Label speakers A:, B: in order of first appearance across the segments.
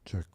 A: Check.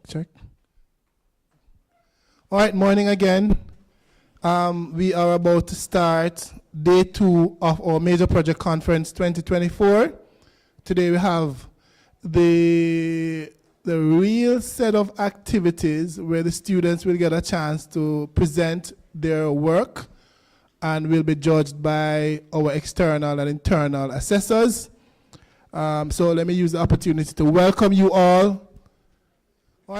A: Check. All right, morning again. We are about to start day 2 of our Major Project Conference 2024. Today we have the real set of activities where the students will get a chance to present their work and will be judged by our external and internal assessors. So let me use the opportunity to welcome you all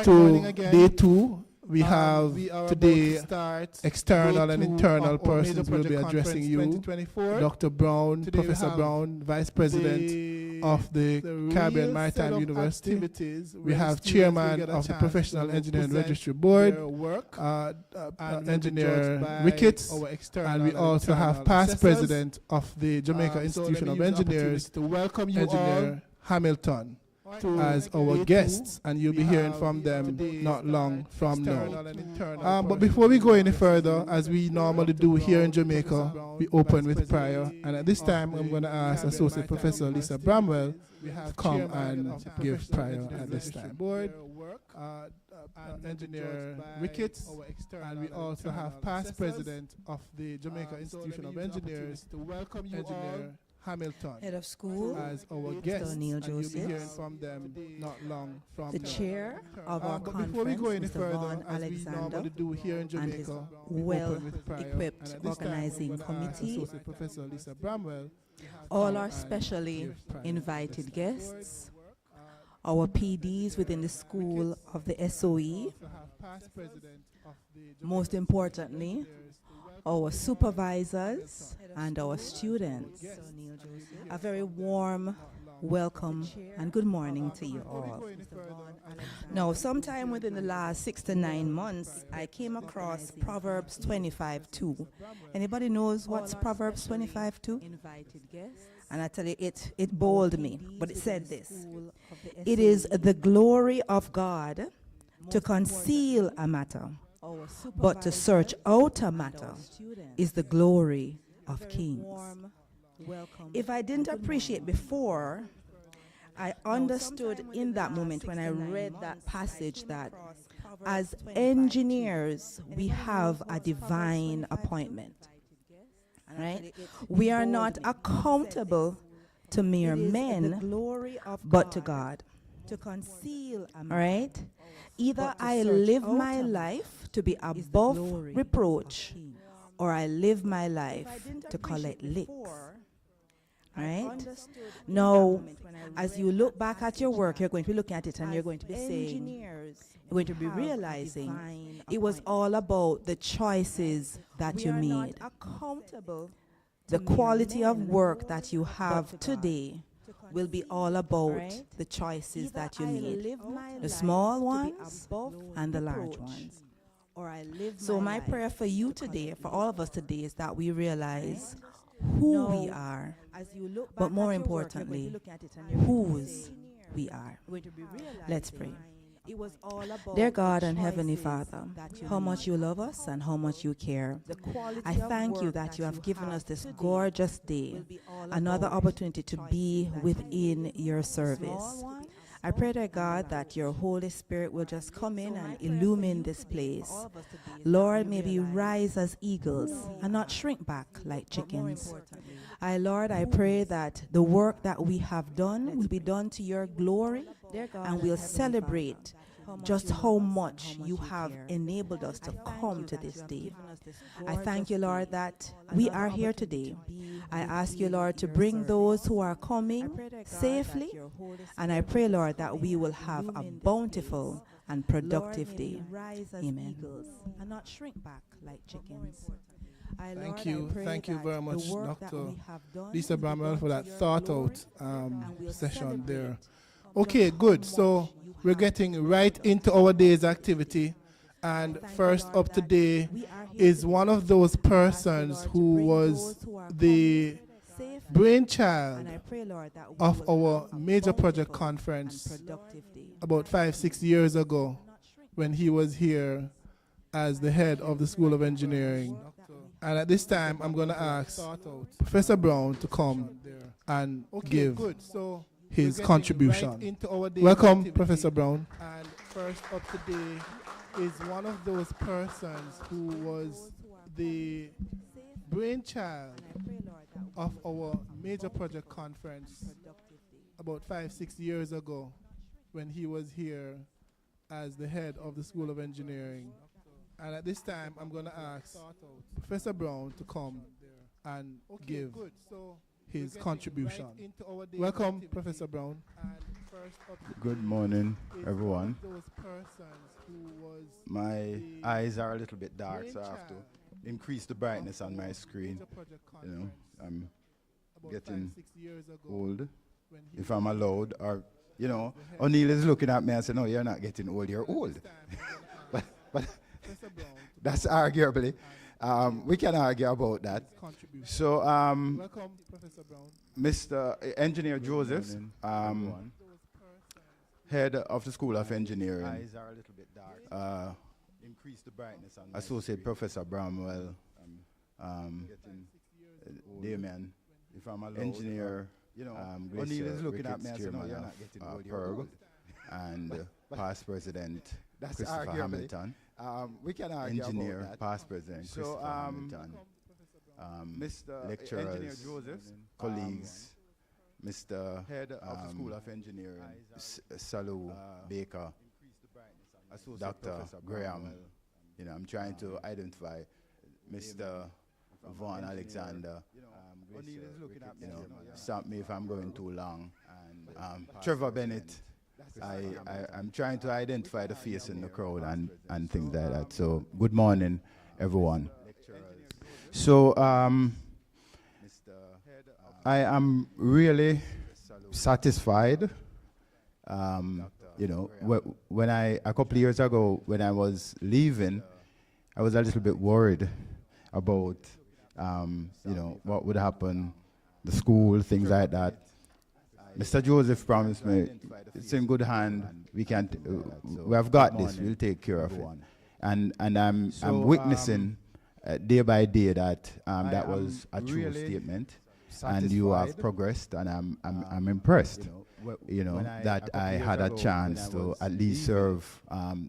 A: to day 2. We have today external and internal persons will be addressing you. Dr. Brown, Professor Brown, Vice President of the Caribbean Maritime University. We have Chairman of the Professional Engineering Registry Board, Engineer Ricketts, and we also have past President of the Jamaica Institution of Engineers, Engineer Hamilton, as our guests, and you'll be hearing from them not long from now. But before we go any further, as we normally do here in Jamaica, we open with prayer. And at this time, I'm going to ask Associate Professor Lisa Bramwell to come and give prayer at this time. Engineer Ricketts, and we also have past President of the Jamaica Institution of Engineers, Engineer Hamilton,
B: Head of School,
A: as our guest,
B: Neil
A: and you'll be hearing
B: Joseph,
A: from them not long from
B: the
A: now.
B: Chair of our
A: But
B: conference,
A: before we go any
B: Mr.
A: further,
B: Vaughn
A: as we
B: Alexander,
A: normally do here in
B: and his
A: Jamaica, we open with prayer.
B: well-equipped
A: And at this time,
B: organizing
A: I'm gonna ask
B: committee,
A: Associate Professor Lisa Bramwell,
B: all our specially invited guests, our PDs within the school of the SOE, most importantly, our supervisors and our students. A very warm welcome and good morning to you all. Now, sometime within the last 6 to 9 months, I came across Proverbs 25:2. Anybody knows what's Proverbs 25:2? And I tell you, it bowled me, but it said this: it is the glory of God to conceal a matter, but to search out a matter is the glory of kings. If I didn't appreciate before, I understood in that moment when I read that passage that as engineers, we have a divine appointment. Right? We are not accountable to mere men, but to God. All right? Either I live my life to be above reproach, or I live my life to collect licks. Right? Now, as you look back at your work, you're going to be looking at it and you're going to be saying, you're going to be realizing it was all about the choices that you made. The quality of work that you have today will be all about the choices that you made, the small ones and the large ones. So my prayer for you today, for all of us today, is that we realize who we are, but more importantly, whose we are. Let's pray. Dear God and Heavenly Father, how much you love us and how much you care. I thank you that you have given us this gorgeous day, another opportunity to be within your service. I pray, dear God, that your Holy Spirit will just come in and illumine this place. Lord, may we rise as eagles and not shrink back like chickens. Lord, I pray that the work that we have done will be done to your glory, and we'll celebrate just how much you have enabled us to come to this day. I thank you, Lord, that we are here today. I ask you, Lord, to bring those who are coming safely, and I pray, Lord, that we will have a bountiful and productive day. Amen. And not shrink back like chickens.
A: Thank you. Thank you very much, Dr. Lisa Bramwell, for that thought-out session there. Okay, good. So we're getting right into our day's activity. And first up today is one of those persons who was the brainchild of our major project conference about 5-6 years ago when he was here as the head of the School of Engineering. And at this time, I'm going to ask Professor Brown to come and give his contribution. Welcome, Professor Brown. first up today is one of those persons who was the brainchild of our major project conference about 5-6 years ago when he was here as the head of the School of Engineering. And at this time, I'm going to ask Professor Brown to come and give his contribution. Welcome, Professor Brown.
C: Good morning, everyone. My eyes are a little bit dark, so I have to increase the brightness on my screen. You know, I'm getting old, if I'm allowed. Or, you know, O'Neill is looking at me and saying, no, you're not getting old, you're old. but that's arguably. We can argue about that. So,
A: welcome, Professor Brown.
C: Mr. Engineer Joseph, head of the School of Engineering. Eyes are a little bit dark. Increase the brightness on Associate Professor Bramwell, Damien, if I'm allowed, engineer, you know, O'Neill is looking at me and saying, no, you're not getting old, you're old. And past president Christopher Hamilton. We can argue engineer, about that. Past president Christopher Hamilton. Mr. Lecturers, Joseph, colleagues, Mr. Head of the School of Engineering, Salu Baker, Dr. Graham. You know, I'm trying to identify Mr. Vaughn Alexander. You know, stop me if I'm going too long. Trevor Bennett. I'm trying to identify the face in the crowd and things like that. So, good morning, everyone. So, I am really satisfied. You know, when a couple of years ago, when I was leaving, I was a little bit worried about, you know, what would happen, the school, things like that. Mr. Joseph promised me, it's in good hand. We can't. We have got this. We'll take care of it. And I'm witnessing day by day that that was a true statement, and you have progressed, and I'm impressed. You know that I had a chance to at least serve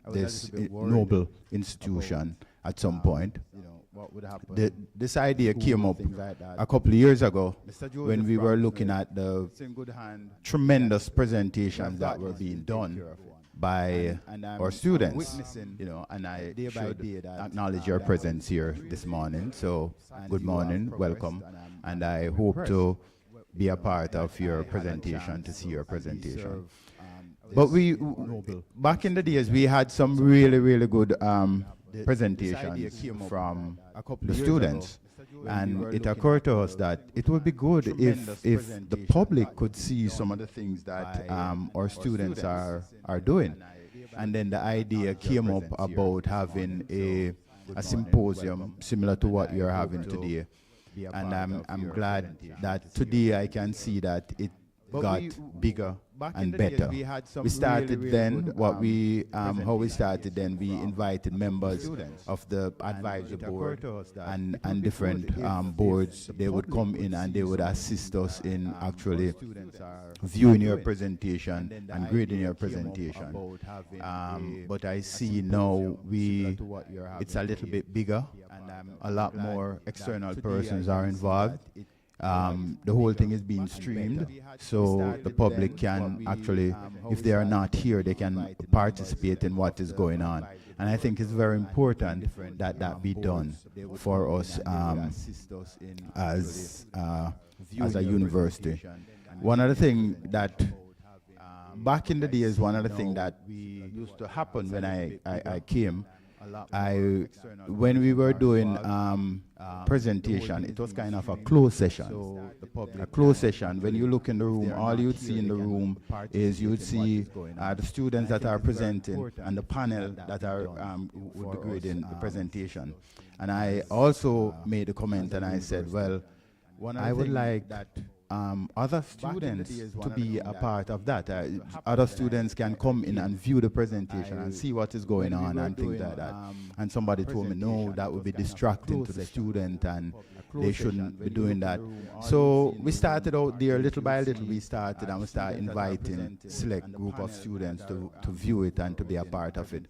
C: this noble institution at some point. What would happen? This idea came up a couple of years ago when we were looking at the tremendous presentations that were being done by our students, you know, and I should acknowledge your presence here this morning. So, good morning, welcome, and I hope to be a part of your presentation, to see your presentation. But back in the days, we had some really, really good presentations from the students, and it occurred to us that it would be good if the public could see some of the things that our students are doing. And then the idea came up about having a symposium similar to what you're having today. And I'm glad that today I can see that it got bigger and better. We started then, how we started then, we invited members of the advisory board and different boards. They would come in and they would assist us in actually viewing your presentation and grading your presentation. But I see now it's a little bit bigger, and a lot more external persons are involved. The whole thing is being streamed, so the public can actually, if they are not here, they can participate in what is going on. And I think it's very important that that be done for us as a university. One of the things that, back in the days, one of the things that used to happen when I came, when we were doing presentation, it was kind of a closed session. A closed session. When you look in the room, all you'd see in the room is you'd see the students that are presenting and the panel that are would be grading the presentation. And I also made a comment and I said, well, I would like other students to be a part of that. Other students can come in and view the presentation and see what is going on and things like that. And somebody told me, no, that would be distracting to the student and they shouldn't be doing that. So we started out there, little by little we started, and we started inviting select group of students to view it and to be a part of it.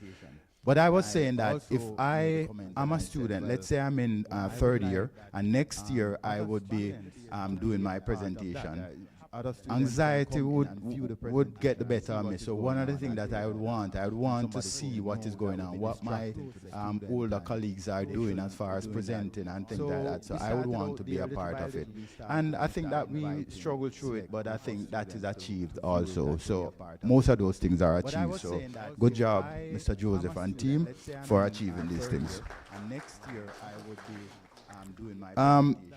C: But I was saying that if I am a student, let's say I'm in third year, and next year I would be doing my presentation, anxiety would get the better of me. So one of the things that I would want to see what is going on, what my older colleagues are doing as far as presenting and things like that. So I would want to be a part of it. And I think that we struggle through it, but I think that is achieved also. So most of those things are achieved. So good job, Mr. Joseph and team, for achieving these things. And next year I would be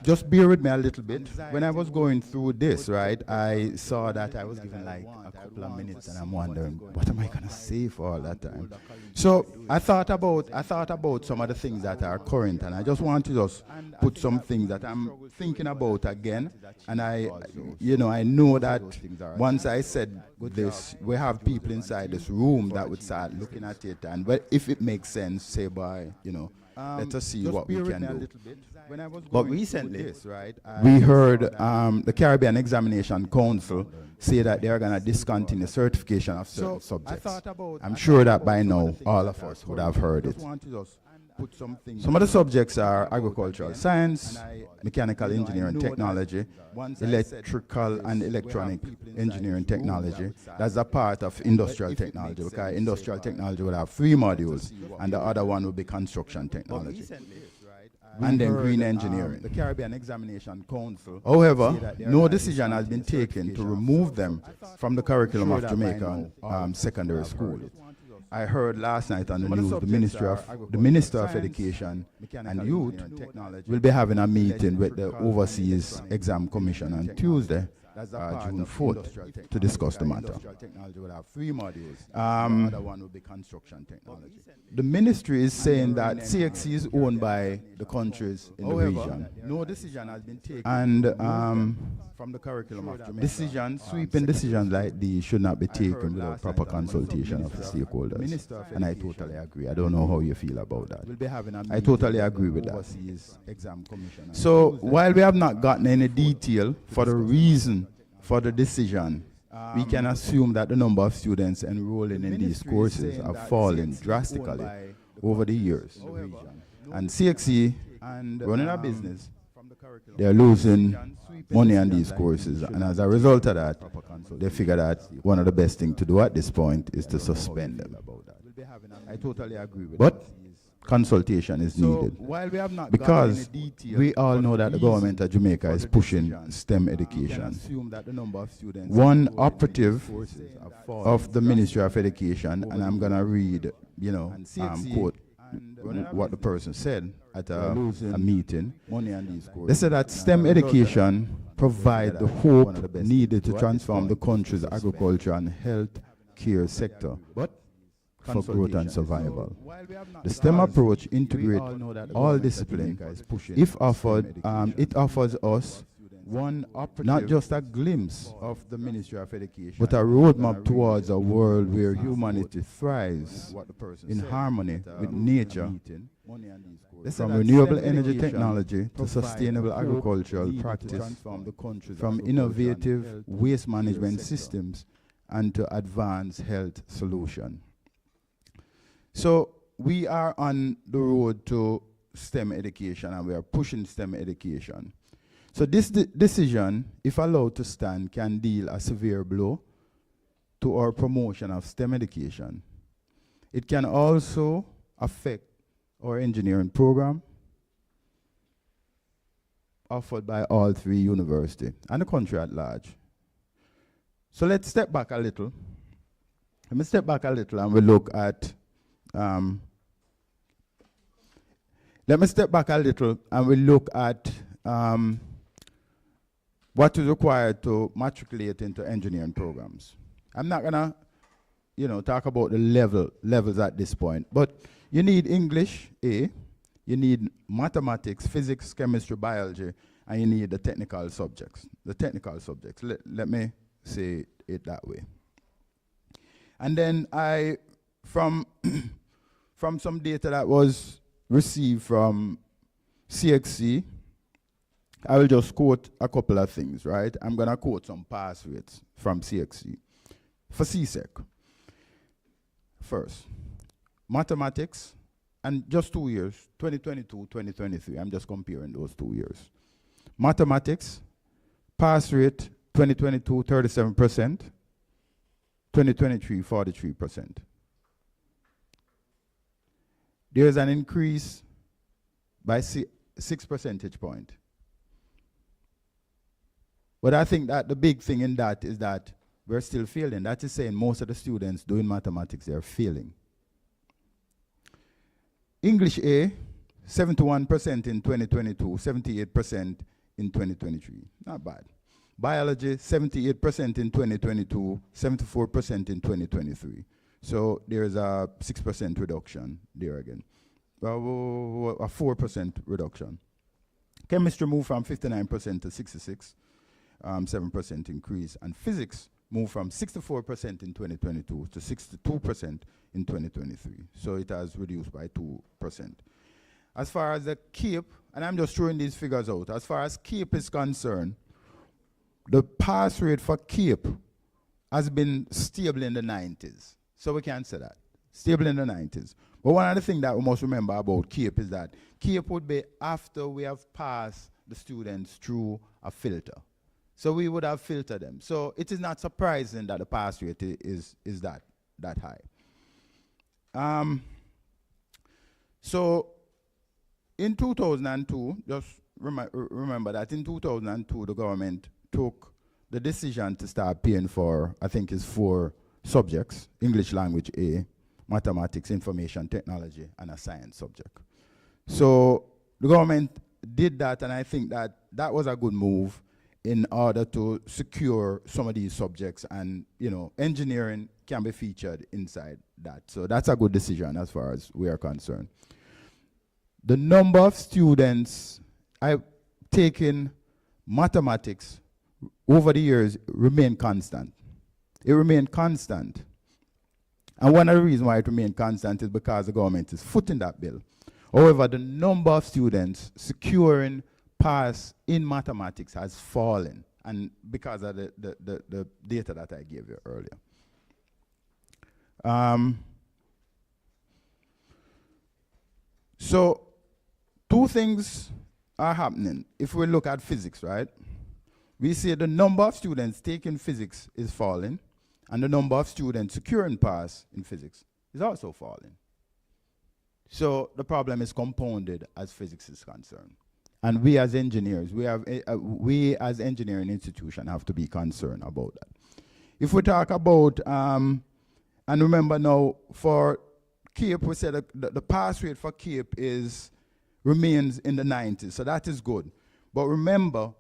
C: just bear with me a little bit. When I was going through this, right, I saw that I was given like a couple of minutes, and I'm wondering, what am I gonna say for all that time? So I thought about some of the things that are current, and I just want to just put some things that I'm thinking about again. And I know that once I said this, we have people inside this room that would start looking at it, and if it makes sense, say by, let us see what we can do. But recently, we heard the Caribbean Examination Council say that they are going to discontinue certification of certain subjects. I'm sure that by now all of us would have heard it. Some of the subjects are agricultural science, mechanical engineering technology, electrical and electronic engineering technology. That's a part of industrial technology, because industrial technology will have 3 modules, and the other one will be construction technology. And then green engineering. The Caribbean Examination Council. However, no decision has been taken to remove them from the curriculum of Jamaica secondary school. I heard last night on the news the Minister of Education and Youth will be having a meeting with the Overseas Exam Commission on Tuesday, June 4th, to discuss the matter. The ministry is saying that CXC is owned by the countries in the region. No decision has been taken. And from the curriculum of Jamaica, sweeping decisions like these should not be taken without proper consultation of the stakeholders. And I totally agree. I don't know how you feel about that. I totally agree with that. So while we have not gotten any detail for the reason for the decision, we can assume that the number of students enrolling in these courses have fallen drastically over the years. And CXC, running a business, they're losing money on these courses, and as a result of that, they figure that one of the best things to do at this point is to suspend them. I totally agree with that. But consultation is needed, because we all know that the government of Jamaica is pushing STEM education. One operative of the Ministry of Education, and I'm going to read, quote what the person said at a meeting. They said that STEM education provides the hope needed to transform the country's agriculture and health care sector for growth and survival. The STEM approach integrates all disciplines. If offered, it offers us not just a glimpse of the Ministry of Education, but a roadmap towards a world where humanity thrives in harmony with nature, from renewable energy technology to sustainable agricultural practice, from innovative waste management systems and to advanced health solutions. So we are on the road to STEM education, and we are pushing STEM education. So this decision, if allowed to stand, can deal a severe blow to our promotion of STEM education. It can also affect our engineering program offered by all 3 universities and the country at large. So let's step back a little. Let me step back a little and we look at what is required to matriculate into engineering programs. I'm not gonna, talk about the levels at this point, but you need English A, you need mathematics, physics, chemistry, biology, and you need the technical subjects. The technical subjects, let me say it that way. And then from some data that was received from CXC, I will just quote a couple of things, right? I'm gonna quote some pass rates from CXC. For CSEC, first, mathematics, and just 2 years, 2022, 2023, I'm just comparing those 2 years. Mathematics, pass rate, 2022, 37%, 2023, 43%. There's an increase by 6 percentage points. But I think that the big thing in that is that we're still failing. That is saying most of the students doing mathematics, they're failing. English A, 71% in 2022, 78% in 2023. Not bad. Biology, 78% in 2022, 74% in 2023. So there's a 6% reduction there again. A 4% reduction. Chemistry moved from 59% to 66, 7% increase. And physics moved from 64% in 2022 to 62% in 2023. So it has reduced by 2%. As far as the CAPE, and I'm just throwing these figures out, as far as CAPE is concerned, the pass rate for CAPE has been stable in the 90s. So we can say that, stable in the 90s. But one of the things that we must remember about CAPE is that CAPE would be after we have passed the students through a filter. So we would have filtered them. So it is not surprising that the pass rate is that high. So in 2002, just remember that in 2002, the government took the decision to start paying for, I think it's 4 subjects: English language A, mathematics, information technology, and a science subject. So the government did that, and I think that that was a good move in order to secure some of these subjects, and engineering can be featured inside that. So that's a good decision as far as we are concerned. The number of students I've taken mathematics over the years remain constant. It remained constant. And one of the reasons why it remained constant is because the government is footing that bill. However, the number of students securing pass in mathematics has fallen, and because of the data that I gave you earlier. So 2 things are happening. If we look at physics, right? We see the number of students taking physics is falling, and the number of students securing pass in physics is also falling. So the problem is compounded as physics is concerned. And we as engineers, we as engineering institution have to be concerned about that. If we talk about, and remember now, for CAPE, we said the pass rate for CAPE remains in the 90s, so that is good. But remember,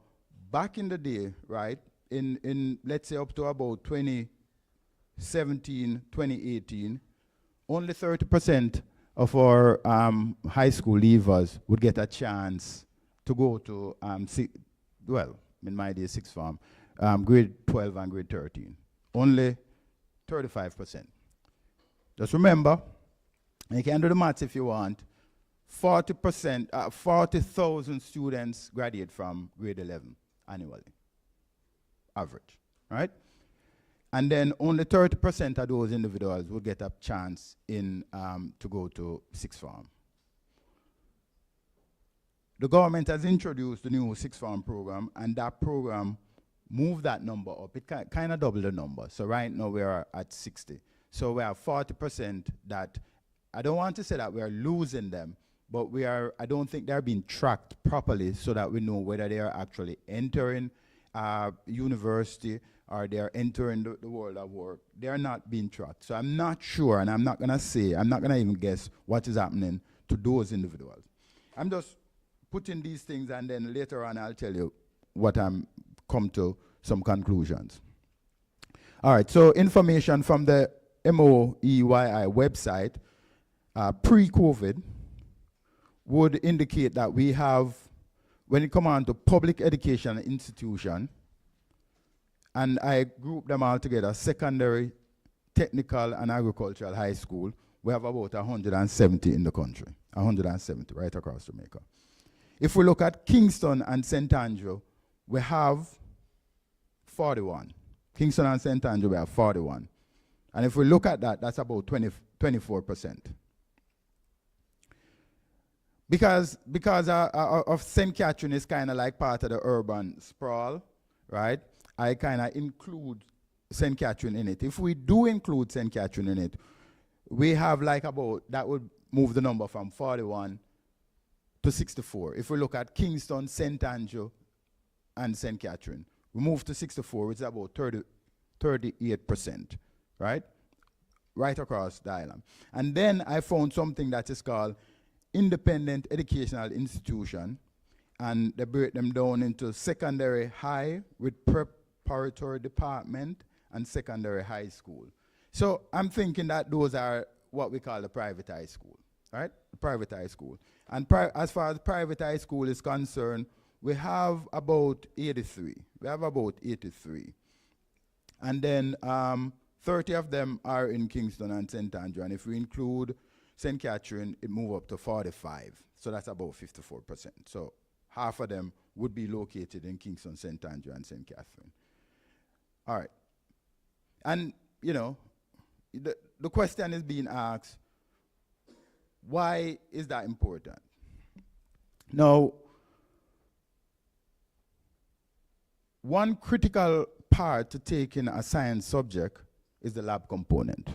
C: back in the day, right, in let's say up to about 2017, 2018, only 30% of our high school leavers would get a chance to go to, in my day, 6th form, grade 12 and grade 13. Only 35%. Just remember, and you can do the maths if you want, 40,000 students graduate from grade 11 annually, average, right? And then only 30% of those individuals will get a chance to go to 6th form. The government has introduced the new 6th form program, and that program moved that number up. It kind of doubled the number. So right now we are at 60. So we have 40% that, I don't want to say that we are losing them, but I don't think they're being tracked properly so that we know whether they are actually entering university or they're entering the world of work. They're not being tracked. So I'm not sure, and I'm not going to even guess what is happening to those individuals. I'm just putting these things, and then later on I'll tell you what I'm come to some conclusions. All right, so information from the MOEYI website pre-COVID would indicate that we have when it come on to public education institution, and I group them all together, secondary, technical, and agricultural high school, we have about 170 in the country, 170 right across Jamaica. If we look at Kingston and St. Andrew, we have 41. Kingston and St. Andrew, we have 41. And if we look at that, that's about 24%. Because of St. Catherine is kind of like part of the urban sprawl, right? I kind of include St. Catherine in it. If we do include St. Catherine in it, we have like about, that would move the number from 41 to 64. If we look at Kingston, St. Andrew, and St. Catherine, we move to 64, which is about 38%, right? Right across the island. And then I found something that is called independent educational institution, and they break them down into secondary high with preparatory department and secondary high school. So I'm thinking that those are what we call the private high school, right? The private high school. And as far as private high school is concerned, we have about 83. We have about 83. And then 30 of them are in Kingston and St. Andrew. And if we include St. Catherine, it moves up to 45. So that's about 54%. So half of them would be located in Kingston, St. Andrew, and St. Catherine. All right. And, you know, the question is being asked, why is that important? Now, one critical part to taking a science subject is the lab component.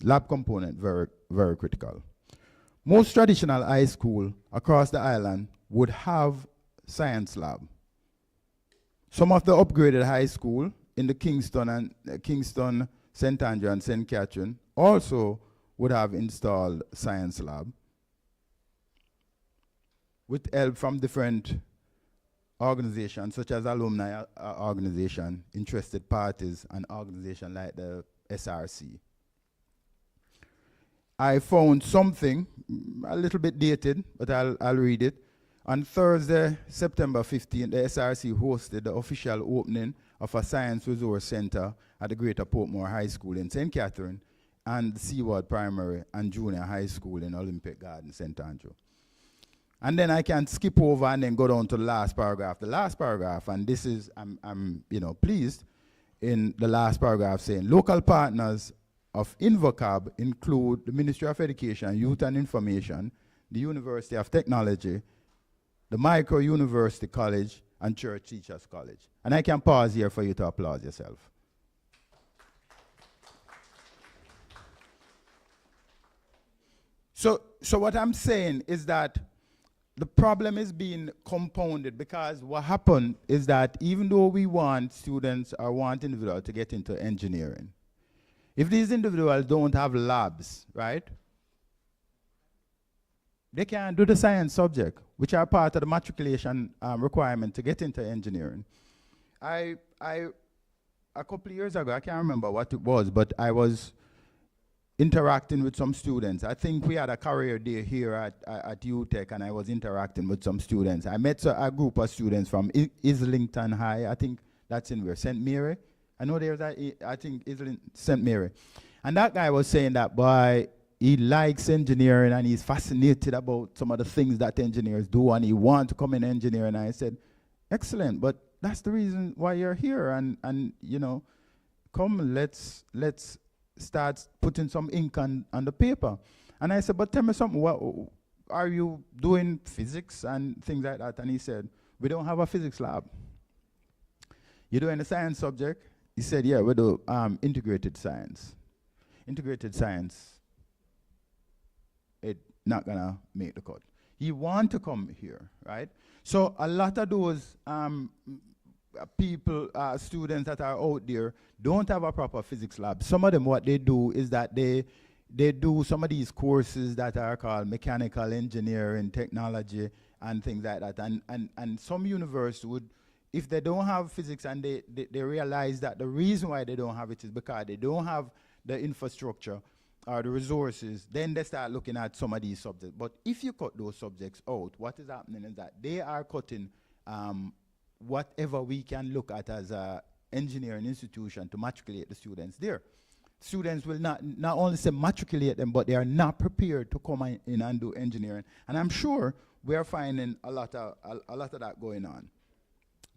C: Lab component, very, very critical. Most traditional high school across the island would have science lab. Some of the upgraded high school in the Kingston, St. Andrew, and St. Catherine also would have installed science lab with help from different organizations such as alumni organization, interested parties, and organizations like the SRC. I found something a little bit dated, but I'll read it. On Thursday, September 15th, the SRC hosted the official opening of a Science Resource Center at the Greater Portmore High School in St. Catherine and the Seaward Primary and Junior High School in Olympic Garden, St. Andrew. And then I can skip over and then go down to the last paragraph. The last paragraph, and this is, I'm pleased in the last paragraph saying, local partners of InvoCab include the Ministry of Education, Youth and Information, the University of Technology, the Micro University College, and Church Teachers College. And I can pause here for you to applaud yourself. So what I'm saying is that the problem is being compounded because what happened is that even though we want students or want individuals to get into engineering, if these individuals don't have labs, right, they can't do the science subject, which are part of the matriculation requirement to get into engineering. A couple of years ago, I can't remember what it was, but I was interacting with some students. I think we had a career day here at UTech, and I was interacting with some students. I met a group of students from Islington High. I think that's in where? St. Mary? I know there's I think Islington, St. Mary. And that guy was saying that, boy, he likes engineering and he's fascinated about some of the things that engineers do and he wants to come in engineering. And I said, excellent, but that's the reason why you're here. And you know, come, let's start putting some ink on the paper. And I said, but tell me something, what, are you doing physics and things like that? And he said, we don't have a physics lab. You're doing a science subject? He said, yeah, we do integrated science. Integrated science, it's not gonna make the cut. You want to come here, right? So a lot of those people, students that are out there don't have a proper physics lab. Some of them, what they do is that they do some of these courses that are called mechanical engineering, technology, and things like that. And some universities would, if they don't have physics and they realize that the reason why they don't have it is because they don't have the infrastructure or the resources, then they start looking at some of these subjects. But if you cut those subjects out, what is happening is that they are cutting whatever we can look at as a engineering institution to matriculate the students there. Students will not only say matriculate them, but they are not prepared to come in and do engineering. And I'm sure we are finding a lot of that going on.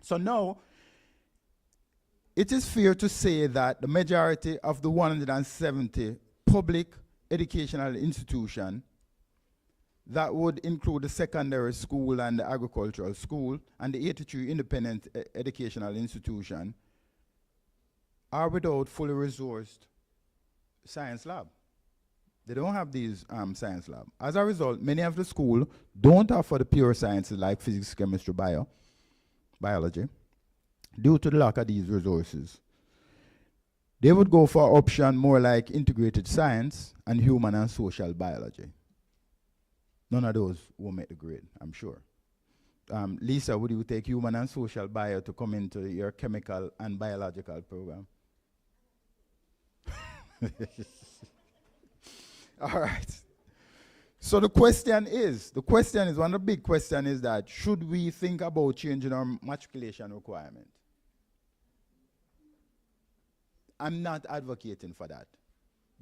C: So now, it is fair to say that the majority of the 170 public educational institutions, that would include the secondary school and the agricultural school, and the 83 independent educational institutions, are without fully resourced science lab. They don't have these science lab. As a result, many of the schools don't offer the pure sciences like physics, chemistry, biology, due to the lack of these resources. They would go for option more like integrated science and human and social biology. None of those will make the grade, I'm sure. Lisa, would you take human and social bio to come into your chemical and biological program? All right. So the question is, one of the big questions is that, should we think about changing our matriculation requirement? I'm not advocating for that.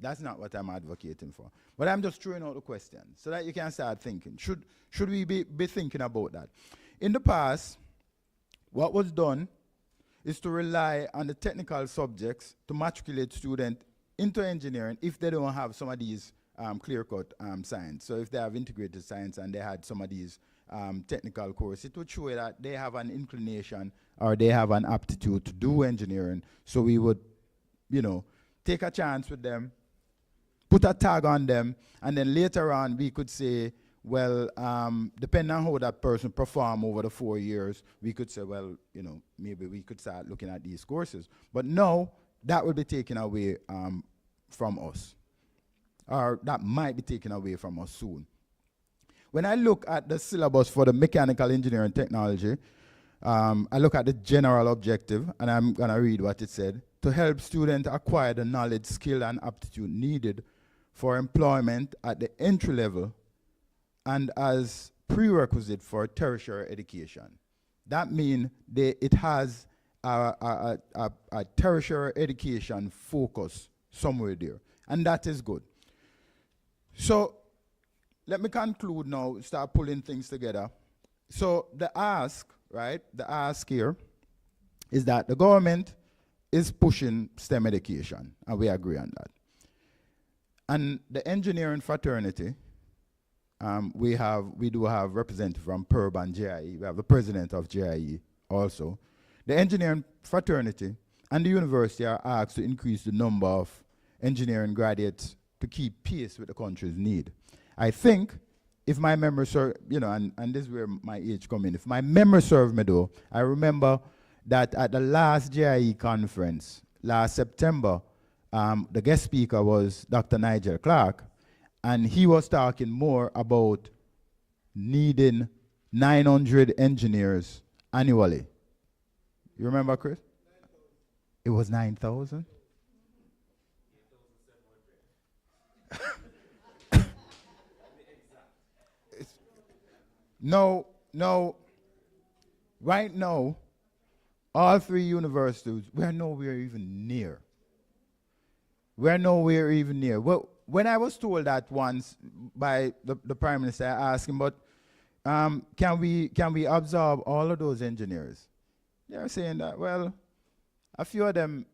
C: That's not what I'm advocating for. But I'm just throwing out the question so that you can start thinking. Should we be thinking about that? In the past, what was done is to rely on the technical subjects to matriculate students into engineering if they don't have some of these clear-cut science. So if they have integrated science and they had some of these technical courses, it would show that they have an inclination or they have an aptitude to do engineering. So we would, take a chance with them, put a tag on them, and then later on we could say, well, depending on how that person perform over the 4 years, we could say, well, maybe we could start looking at these courses. But no, that will be taken away from us, or that might be taken away from us soon. When I look at the syllabus for the mechanical engineering technology, I look at the general objective, and I'm going to read what it said: to help students acquire the knowledge, skill, and aptitude needed for employment at the entry level and as prerequisite for tertiary education. That means it has a tertiary education focus somewhere there, and that is good. So let me conclude now, start pulling things together. So the ask here is that the government is pushing STEM education, and we agree on that. And the engineering fraternity, we do have representatives from PERB and JIE. We have the president of JIE also. The engineering fraternity and the university are asked to increase the number of engineering graduates to keep pace with the country's need. I think, if my memory serves, and this is where my age comes in, if my memory serves me though, I remember that at the last JIE conference, last September, the guest speaker was Dr. Nigel Clark, and he was talking more about needing 900 engineers annually. You remember, Chris? 9,000. It was 9,000? No, right now, all three universities, we're nowhere even near. Well, when I was told that once by the Prime Minister, I asked him, but can we absorb all of those engineers? They're saying that, well, a few of them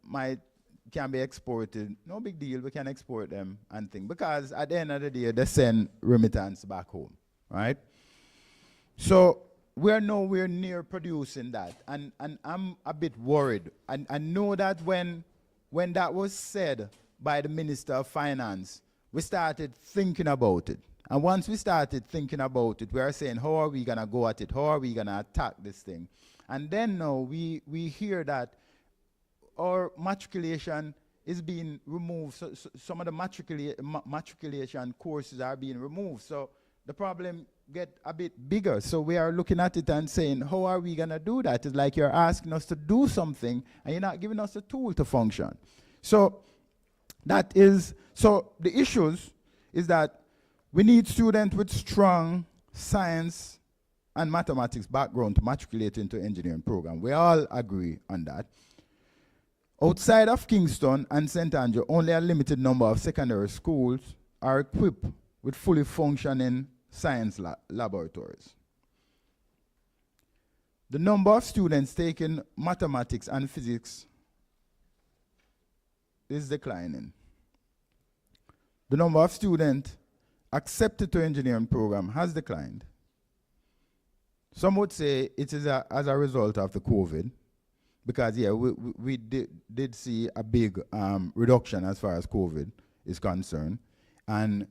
C: can be exported. No big deal, we can export them and things. Because at the end of the day, they send remittance back home, right? So we're nowhere near producing that. And I'm a bit worried. And I know that when that was said by the Minister of Finance, we started thinking about it. And once we started thinking about it, we are saying, how are we going to go at it? How are we going to attack this thing? And then now we hear that our matriculation is being removed. So some of the matriculation courses are being removed. So the problem get a bit bigger. So we are looking at it and saying, how are we going to do that? It's like you're asking us to do something and you're not giving us a tool to function. So That is, so the issues is that we need students with strong science and mathematics background to matriculate into engineering program. We all agree on that. Outside of Kingston and St. Andrew, only a limited number of secondary schools are equipped with fully functioning science laboratories. The number of students taking mathematics and physics is declining. The number of students accepted to engineering program has declined. Some would say it is as a result of the COVID, because yeah, we did see a big reduction as far as COVID is concerned. And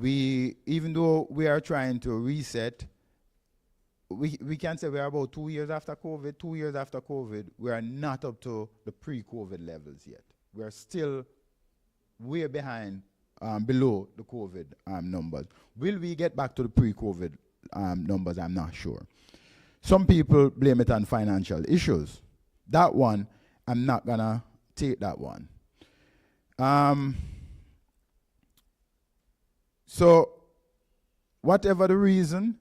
C: even though we are trying to reset, we can say we are about 2 years after COVID. 2 years after COVID, we are not up to the pre-COVID levels yet. We are still way behind, below the COVID numbers. Will we get back to the pre-COVID numbers? I'm not sure. Some people blame it on financial issues. That one, I'm not gonna take that one. So, whatever the reason,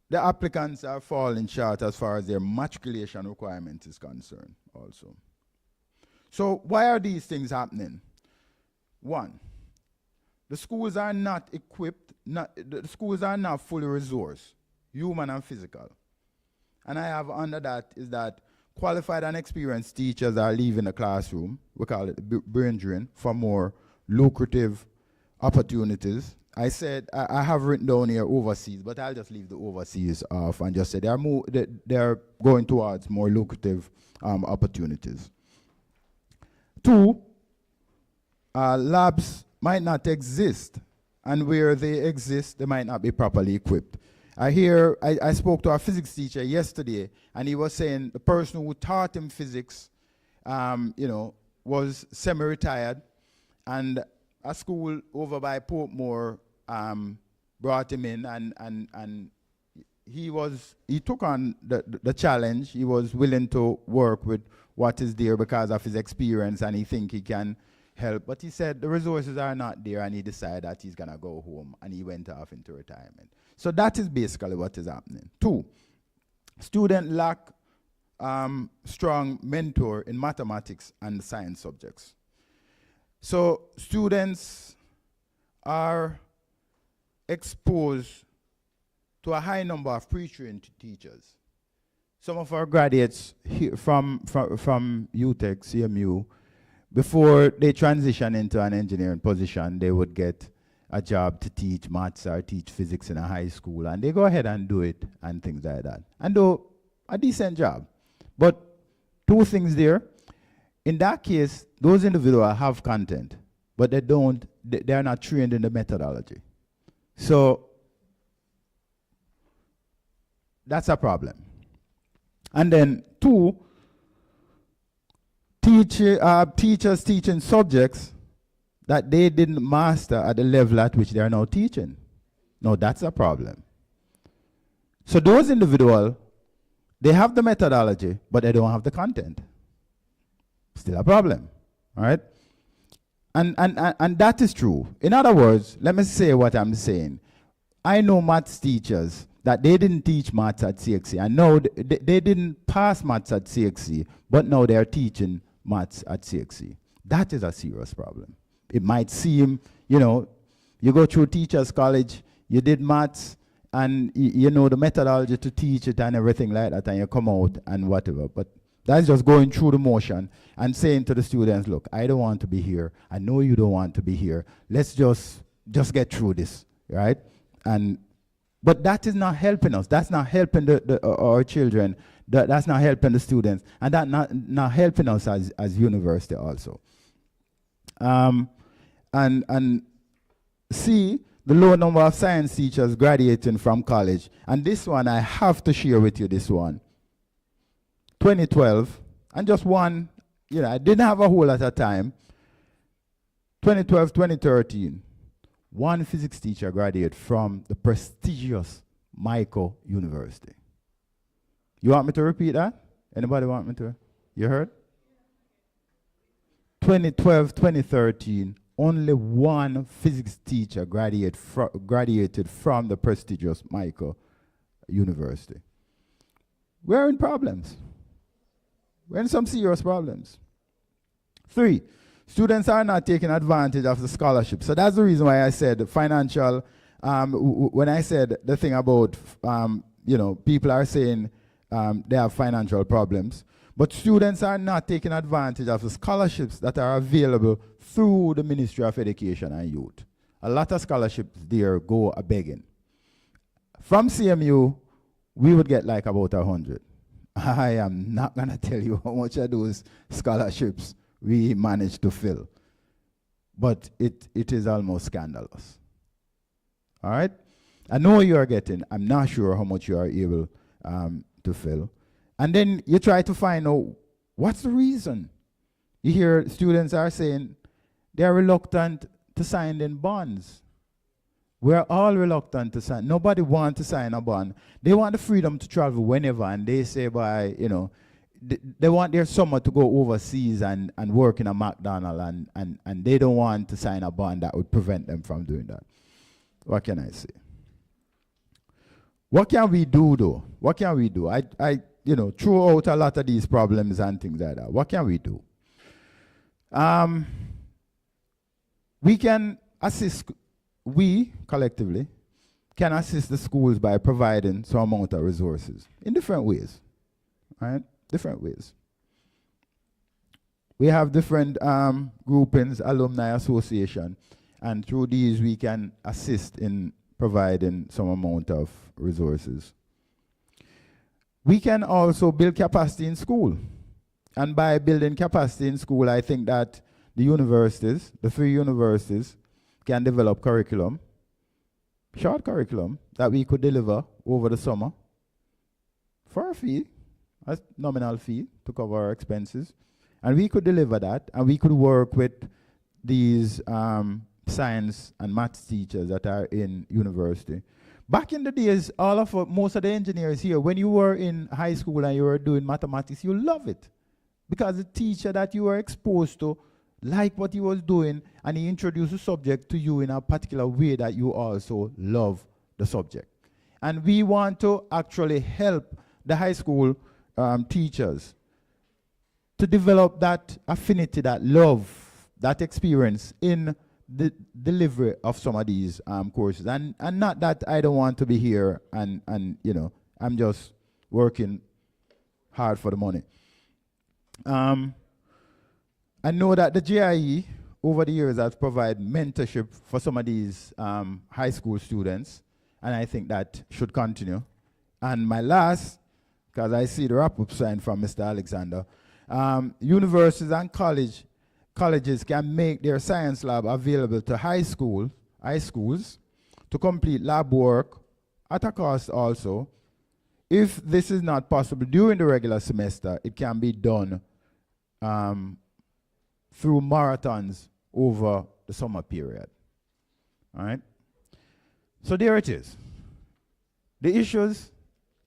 C: the applicants are falling short as far as their matriculation requirement is concerned also. So why are these things happening? One, the schools are not equipped, the schools are not fully resourced, human and physical. And I have under that is that qualified and experienced teachers are leaving the classroom, we call it brain drain, for more lucrative opportunities. I said, I have written down here overseas, but I'll just leave the overseas off and just say they're going towards more lucrative opportunities. Two, labs might not exist, and where they exist, they might not be properly equipped. I spoke to a physics teacher yesterday, and he was saying the person who taught him physics, was semi-retired, and a school over by Portmore brought him in, and he took on the challenge. He was willing to work with what is there because of his experience, and he think he can help. But he said the resources are not there, and he decided that he's gonna go home, and he went off into retirement. So that is basically what is happening. Two, students lack strong mentor in mathematics and science subjects. So students are exposed to a high number of pre-trained teachers. Some of our graduates here from UTech, CMU, before they transition into an engineering position, they would get a job to teach maths or teach physics in a high school, and they go ahead and do it and things like that. And do a decent job. But two things there. In that case, those individuals have content, but they're not trained in the methodology. So that's a problem. And then two, teachers teaching subjects that they didn't master at the level at which they are now teaching. No, that's a problem. So those individuals, they have the methodology, but they don't have the content. Still a problem, all right? And that is true. In other words, let me say what I'm saying. I know maths teachers that they didn't teach maths at CXC. I know they didn't pass maths at CXC, but now they're teaching maths at CXC. That is a serious problem. It might seem, you go through teachers college, you did maths, and you know the methodology to teach it and everything like that, and you come out and whatever. But that's just going through the motion and saying to the students, look, I don't want to be here. I know you don't want to be here. Let's just get through this, right? But that is not helping us. That's not helping our children. That's not helping the students. And that's not helping us as university also. And see the low number of science teachers graduating from college. And this one, I have to share with you this one. 2012, and just one, I didn't have a whole lot of time. 2012, 2013, one physics teacher graduated from the prestigious Michael University. You want me to repeat that? Anybody want me to? You heard? 2012, 2013, only one physics teacher graduated from the prestigious Michael University. We're in problems. We're in some serious problems. 3, students are not taking advantage of the scholarship. So that's the reason why I said financial, when I said the thing about, people are saying they have financial problems, but students are not taking advantage of the scholarships that are available through the Ministry of Education and Youth. A lot of scholarships there go a begging. From CMU, we would get like about 100. I am not going to tell you how much of those scholarships we managed to fill. But it is almost scandalous. All right? I know you are getting, I'm not sure how much you are able to fill. And then you try to find out what's the reason. You hear students are saying they are reluctant to sign in bonds. We're all reluctant to sign. Nobody wants to sign a bond. They want the freedom to travel whenever, and they say they want their summer to go overseas and work in a McDonald's, and they don't want to sign a bond that would prevent them from doing that. What can I say? What can we do, though? What can we do? I throw out a lot of these problems and things like that. What can we do? We can assist, we collectively can assist the schools by providing some amount of resources in different ways, right? Different ways. We have different groupings, alumni association, and through these we can assist in providing some amount of resources. We can also build capacity in school. And by building capacity in school, I think that the universities, the 3 universities, can develop curriculum, short curriculum, that we could deliver over the summer for a fee, a nominal fee to cover our expenses. And we could deliver that, and we could work with these science and maths teachers that are in university. Back in the days, most of the engineers here, when you were in high school and you were doing mathematics, you love it. Because the teacher that you were exposed to liked what he was doing, and he introduced the subject to you in a particular way that you also love the subject. And we want to actually help the high school teachers to develop that affinity, that love, that experience in the delivery of some of these courses. And not that I don't want to be here and I'm just working hard for the money. I know that the GIE over the years has provided mentorship for some of these high school students, and I think that should continue. And my last, because I see the wrap-up sign from Mr. Alexander, universities and colleges can make their science lab available to high schools to complete lab work at a cost also. If this is not possible during the regular semester, it can be done through marathons over the summer period. All right? So there it is. The issues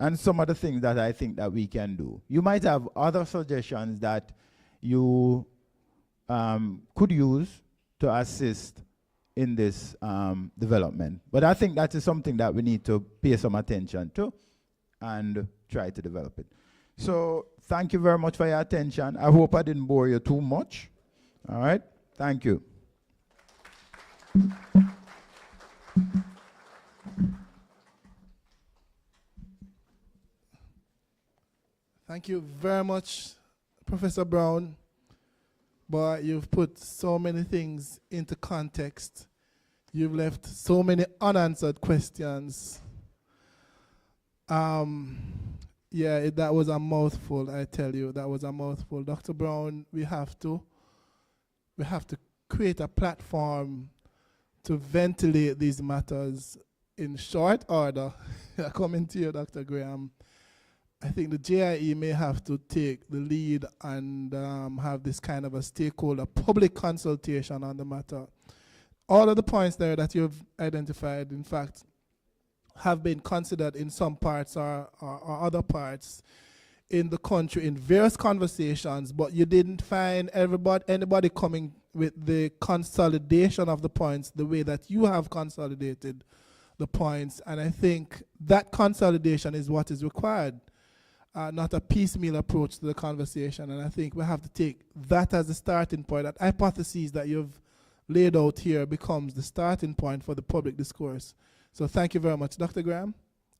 C: and some of the things that I think that we can do. You might have other suggestions that you could use to assist in this development. But I think that is something that we need to pay some attention to and try to develop it. So thank you very much for your attention. I hope I didn't bore you too much. All right? Thank you.
A: Thank you very much, Professor Brown. But you've put so many things into context. You've left so many unanswered questions. Yeah, that was a mouthful, I tell you. That was a mouthful. Dr. Brown, we have to create a platform to ventilate these matters in short order. Coming to you, Dr. Graham. I think the JIE may have to take the lead and have this kind of a stakeholder public consultation on the matter. All of the points there that you've identified, in fact, have been considered in some parts or other parts in the country in various conversations, but you didn't find anybody coming with the consolidation of the points the way that you have consolidated the points. And I think that consolidation is what is required, not a piecemeal approach to the conversation. And I think we have to take that as the starting point. That hypothesis that you've laid out here becomes the starting point for the public discourse. So thank you very much. Dr. Graham,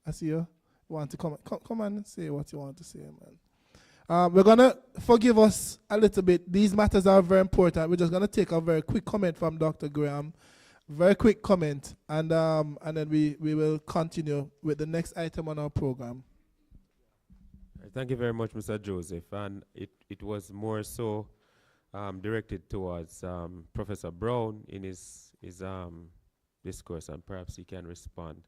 A: I see you want to come and say what you want to say, man. We're going to forgive us a little bit. These matters are very important. We're just going to take a very quick comment from Dr. Graham. Very quick comment, and then we will continue with the next item on our program.
D: Thank you very much, Mr. Joseph. And it was more so directed towards Professor Brown in his discourse, and perhaps he can respond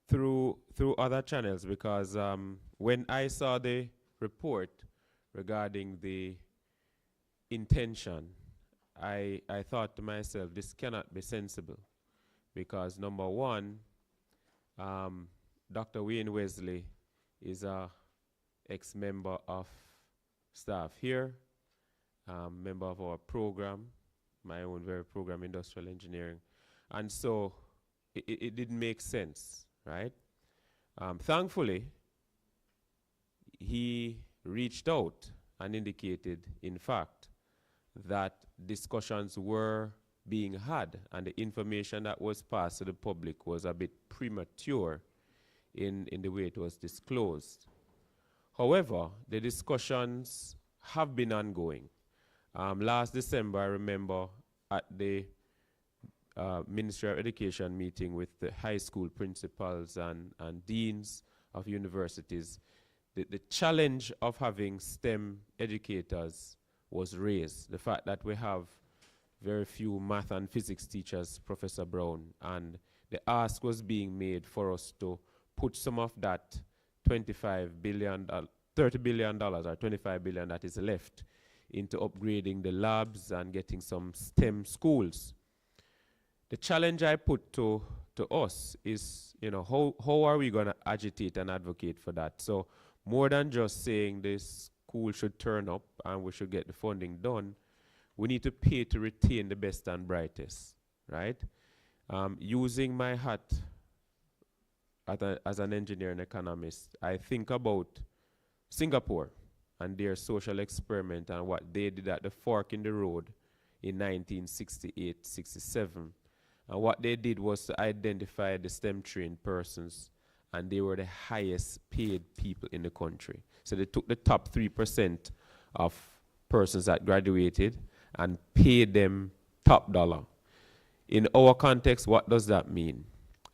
D: through other channels, because when I saw the report regarding the intention, I thought to myself, this cannot be sensible, because number one, Dr. Wayne Wesley is a ex-member of staff here, member of our program, my own very program, Industrial Engineering, and so it didn't make sense, right? Thankfully, he reached out and indicated, in fact, that discussions were being had, and the information that was passed to the public was a bit premature in the way it was disclosed. However, the discussions have been ongoing. Last December, I remember at the Ministry of Education meeting with the high school principals and deans of universities, the challenge of having STEM educators was raised. The fact that we have very few math and physics teachers, Professor Brown, and the ask was being made for us to put some of that $30 billion or $25 billion that is left into upgrading the labs and getting some STEM schools. The challenge I put to us is, how are we going to agitate and advocate for that? So more than just saying this school should turn up and we should get the funding done, we need to pay to retain the best and brightest, right? Using my hat as an engineer and economist, I think about Singapore and their social experiment and what they did at the fork in the road in 1968-67. And what they did was to identify the STEM-trained persons, and they were the highest paid people in the country. So they took the top 3% of persons that graduated and paid them top dollar. In our context, what does that mean?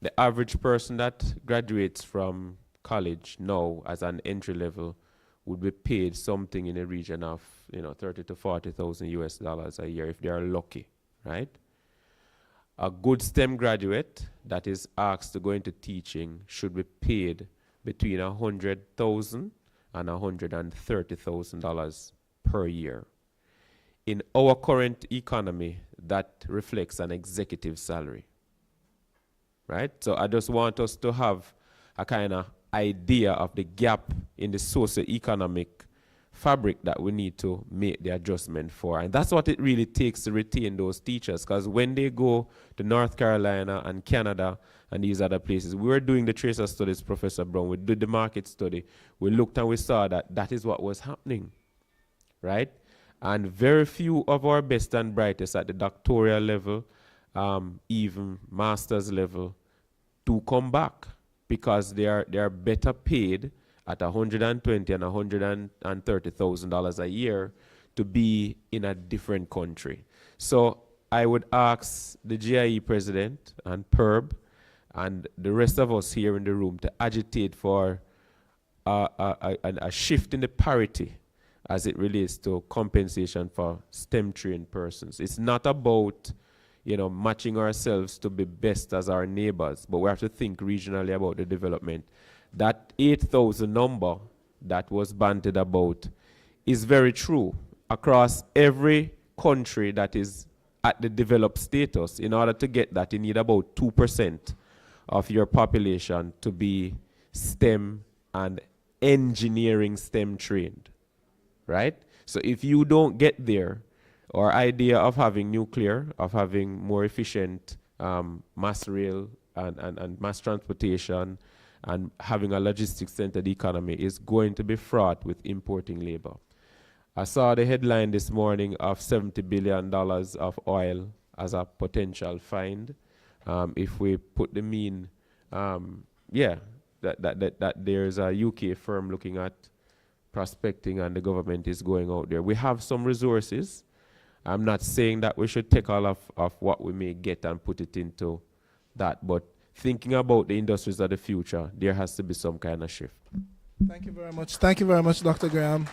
D: The average person that graduates from college now as an entry level would be paid something in the region of 30 to 40,000 US dollars a year if they are lucky, right? A good STEM graduate that is asked to go into teaching should be paid between $100,000 and $130,000 per year. In our current economy, that reflects an executive salary, right? So I just want us to have a kind of idea of the gap in the socioeconomic fabric that we need to make the adjustment for. And that's what it really takes to retain those teachers, because when they go to North Carolina and Canada and these other places, we were doing the tracer studies, Professor Brown, we did the market study, we looked and we saw that that is what was happening, right? And very few of our best and brightest at the doctoral level, even master's level, do come back, because they are better paid at $120,000 and $130,000 a year to be in a different country. So I would ask the GIE president and PERB and the rest of us here in the room to agitate for a shift in the parity as it relates to compensation for STEM-trained persons. It's not about matching ourselves to be best as our neighbors, but we have to think regionally about the development. That 8,000 number that was banted about is very true across every country that is at the developed status. In order to get that, you need about 2% of your population to be STEM and engineering STEM trained, right? So if you don't get there, our idea of having nuclear, of having more efficient mass rail and mass transportation, and having a logistics-centered economy is going to be fraught with importing labor. I saw the headline this morning of $70 billion of oil as a potential find. If we put the mean, that there's a UK firm looking at prospecting and the government is going out there. We have some resources. I'm not saying that we should take all of what we may get and put it into that, but thinking about the industries of the future, there has to be some kind of shift.
A: Thank you very much. Thank you very much, Dr. Graham.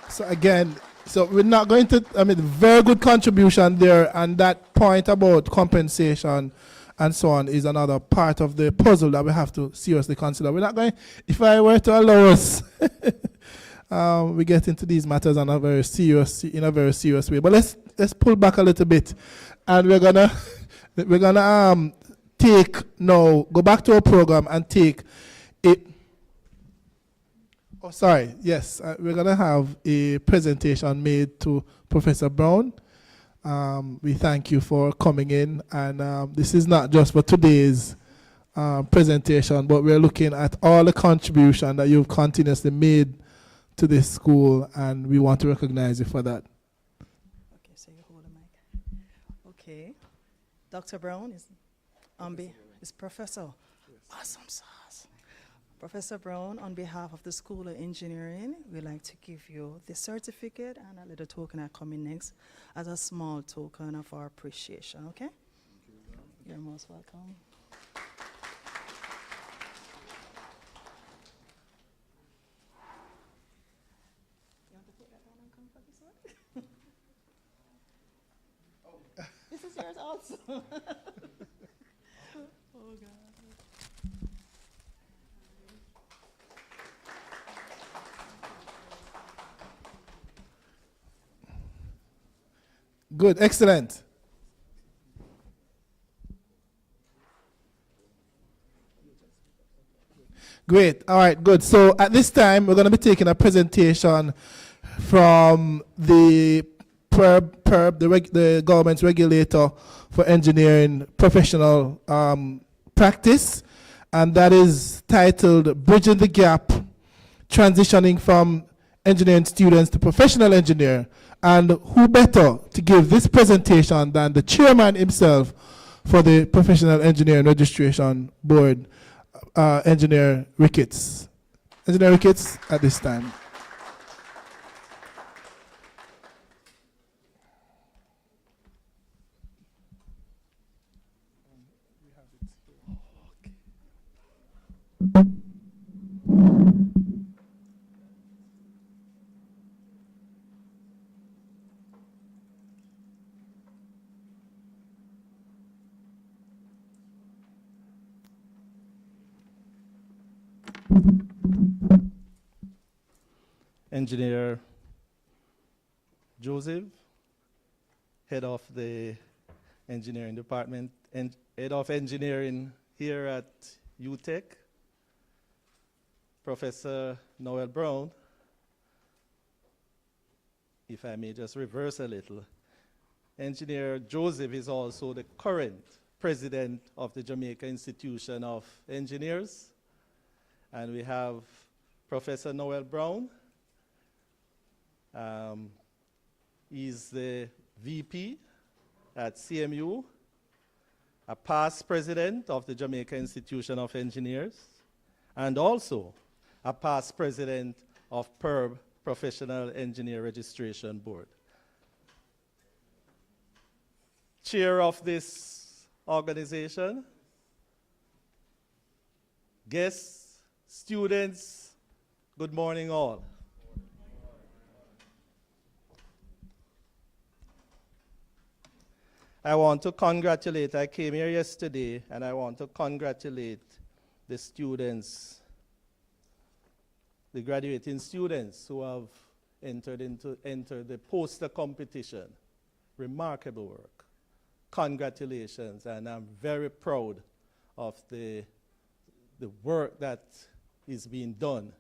A: So again, so we're not going to, very good contribution there, and that point about compensation and so on is another part of the puzzle that we have to seriously consider. We're not going, if I were to allow us, we get into these matters in a very serious way. But let's pull back a little bit, and we're gonna go back to our program and take it. Oh, sorry. Yes, we're going to have a presentation made to Professor Brown. We thank you for coming in. And this is not just for today's presentation, but we're looking at all the contribution that you've continuously made to this school, and we want to recognize you for that.
E: Okay, so you hold the mic. Okay. Dr. Brown is Professor. Yes. Awesome sauce. Professor Brown, on behalf of the School of Engineering, we'd like to give you the certificate and a little token that coming next as a small token of our appreciation, okay? You're most welcome. You want to put that down and come for this one? This is yours also. Oh, God.
A: Good, excellent. Great, all right, good. So at this time, we're going to be taking a presentation from the PERB, the government's regulator for engineering professional practice, and that is titled Bridging the Gap, Transitioning from Engineering Students to Professional Engineer. And who better to give this presentation than the chairman himself for the Professional Engineering Registration Board, Engineer Ricketts. Engineer Ricketts at this time.
F: Engineer Joseph, head of the engineering department and head of engineering here at UTech, Professor Noel Brown, if I may just reverse a little. Engineer Joseph is also the current president of the Jamaica Institution of Engineers. And we have Professor Noel Brown. He's the VP at CMU, a past president of the Jamaica Institution of Engineers, and also a past president of PERB, Professional Engineer Registration Board. Chair of this organization, guests, students, good morning all. I want to congratulate, I came here yesterday, and I want to congratulate the students, the graduating students who have entered the poster competition. Remarkable work. Congratulations, and I'm very proud of the work that is being done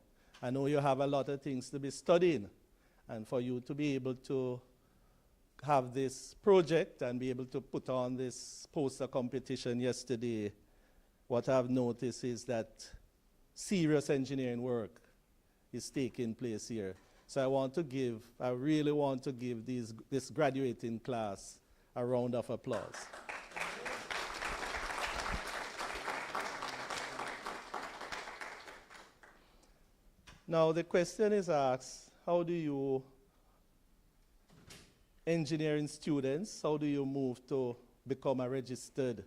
F: I know you have a lot of things to be studying, and for you to be able to have this project and be able to put on this poster competition yesterday, what I've noticed is that serious engineering work is taking place here. So I really want to give this graduating class a round of applause. Now the question is asked, how do you engineering students, how do you move to become a registered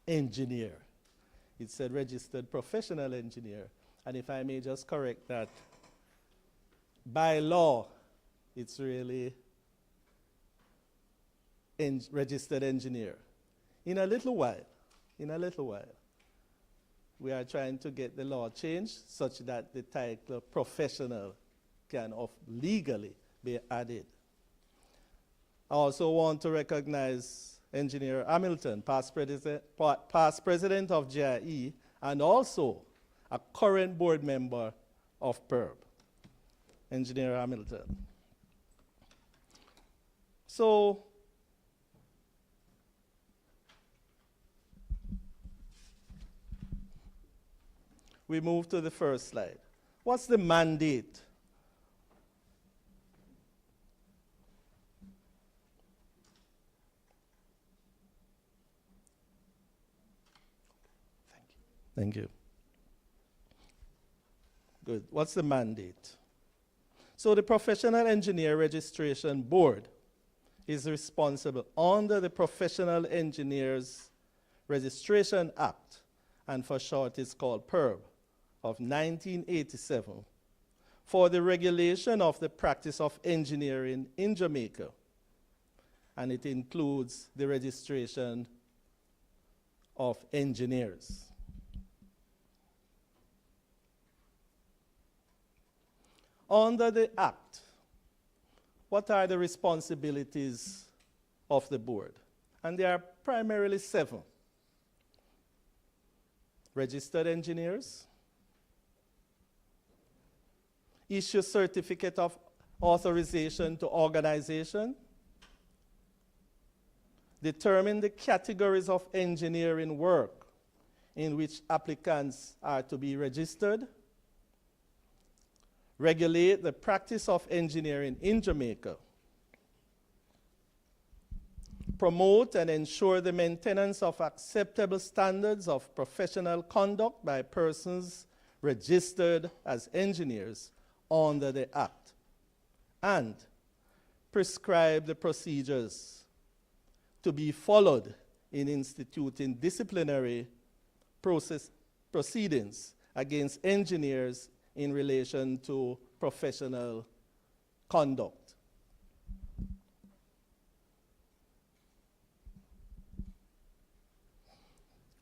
F: engineer? It said registered professional engineer. And if I may just correct that, by law, it's really registered engineer. In a little while, we are trying to get the law changed such that the title professional can legally be added. I also want to recognize Engineer Hamilton, past president of GIE, and also a current board member of PERB, Engineer Hamilton. So, we move to the first slide. What's the mandate? Thank you. Good. What's the mandate? So the Professional Engineer Registration Board is responsible under the Professional Engineers Registration Act, and for short it's called PERB, of 1987, for the regulation of the practice of engineering in Jamaica. And it includes the registration of engineers. Under the Act, what are the responsibilities of the board? And there are primarily 7. Registered engineers, issue certificate of authorization to organization, determine the categories of engineering work in which applicants are to be registered, regulate the practice of engineering in Jamaica, promote and ensure the maintenance of acceptable standards of professional conduct by persons registered as engineers under the Act, and prescribe the procedures to be followed in instituting disciplinary proceedings against engineers in relation to professional conduct.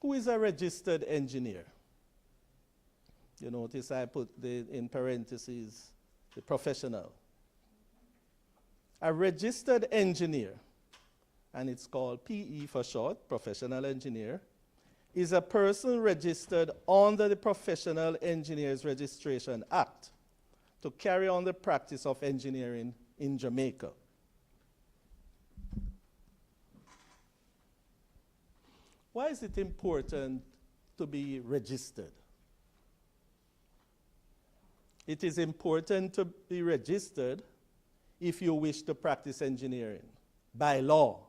F: Who is a registered engineer? You notice I put in parentheses the professional. A registered engineer, and it's called PE for short, professional engineer, is a person registered under the Professional Engineers Registration Act to carry on the practice of engineering in Jamaica. Why is it important to be registered? It is important to be registered if you wish to practice engineering by law.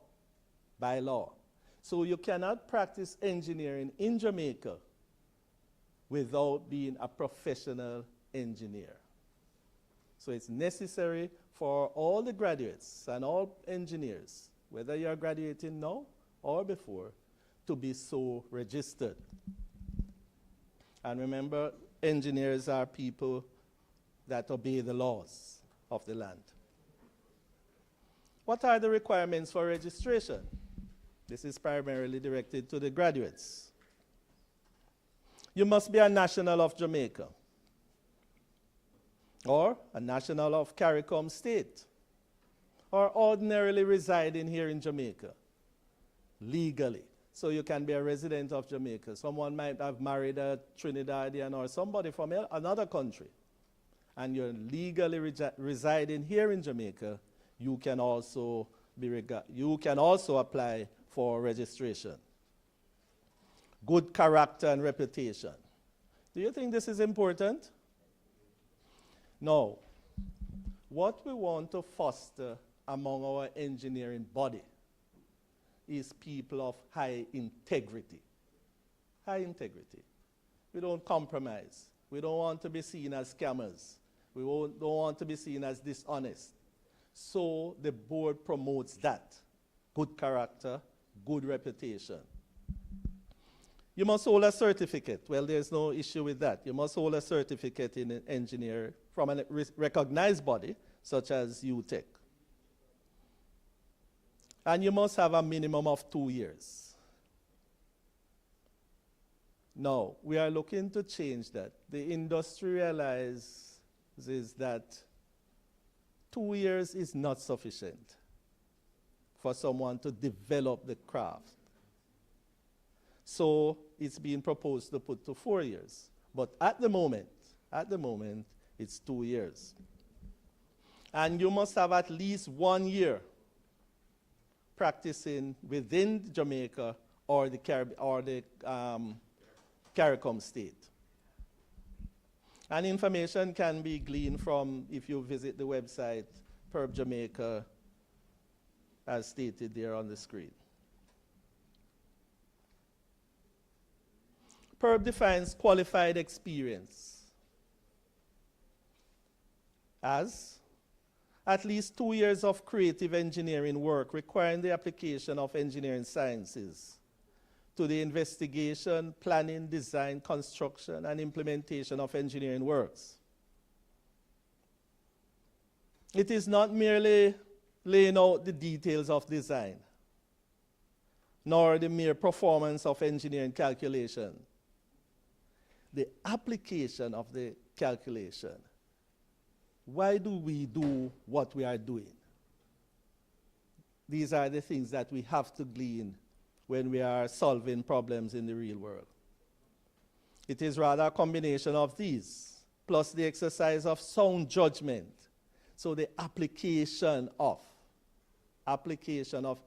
F: By law. So you cannot practice engineering in Jamaica without being a professional engineer. So it's necessary for all the graduates and all engineers, whether you're graduating now or before, to be so registered. And remember, engineers are people that obey the laws of the land. What are the requirements for registration? This is primarily directed to the graduates. You must be a national of Jamaica or a national of CARICOM state or ordinarily residing here in Jamaica legally. So you can be a resident of Jamaica. Someone might have married a Trinidadian or somebody from another country, and you're legally residing here in Jamaica, you can also apply for registration. Good character and reputation. Do you think this is important? No. What we want to foster among our engineering body is people of high integrity. High integrity. We don't compromise. We don't want to be seen as scammers. We don't want to be seen as dishonest. So the board promotes that. Good character, good reputation. You must hold a certificate. Well, there's no issue with that. You must hold a certificate in an engineer from a recognized body, such as UTech. And you must have a minimum of 2 years. Now, we are looking to change that. The industry realizes that 2 years is not sufficient for someone to develop the craft. So it's being proposed to put to 4 years. But at the moment, it's 2 years. And you must have at least 1 year practicing within Jamaica or the CARICOM state. And information can be gleaned from, if you visit the website, PERB Jamaica, as stated there on the screen. PERB defines qualified experience as at least 2 years of creative engineering work requiring the application of engineering sciences to the investigation, planning, design, construction, and implementation of engineering works. It is not merely laying out the details of design, nor the mere performance of engineering calculation. The application of the calculation. Why do we do what we are doing? These are the things that we have to glean when we are solving problems in the real world. It is rather a combination of these, plus the exercise of sound judgment. So the application of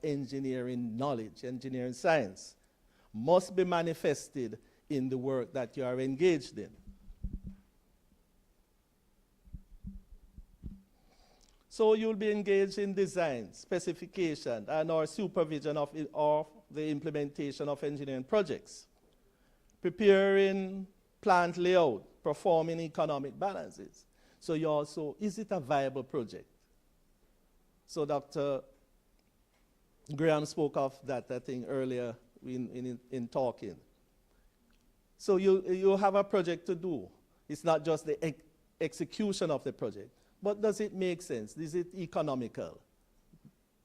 F: engineering knowledge, engineering science, must be manifested in the work that you are engaged in. So you'll be engaged in design, specification, and or supervision of the implementation of engineering projects, preparing plant layout, performing economic balances. So you also, is it a viable project? So Dr. Graham spoke of that, I think, earlier in talking. So you have a project to do. It's not just the execution of the project, but does it make sense? Is it economical?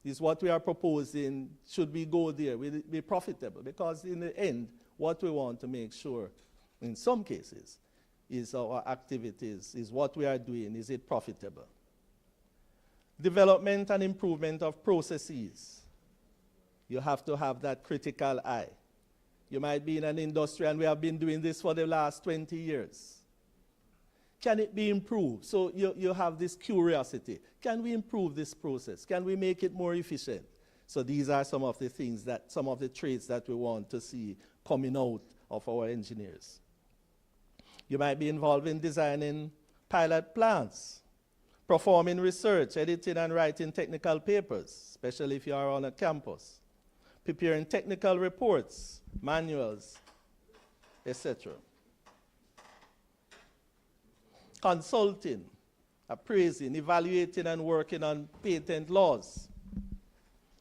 F: Is what we are proposing, should we go there, will it be profitable? Because in the end, what we want to make sure, in some cases, is our activities, is what we are doing, is it profitable? Development and improvement of processes. You have to have that critical eye. You might be in an industry, and we have been doing this for the last 20 years. Can it be improved? So you have this curiosity. Can we improve this process? Can we make it more efficient? So these are some of the things some of the traits that we want to see coming out of our engineers. You might be involved in designing pilot plants, performing research, editing and writing technical papers, especially if you are on a campus, preparing technical reports, manuals, etc. Consulting, appraising, evaluating and working on patent laws,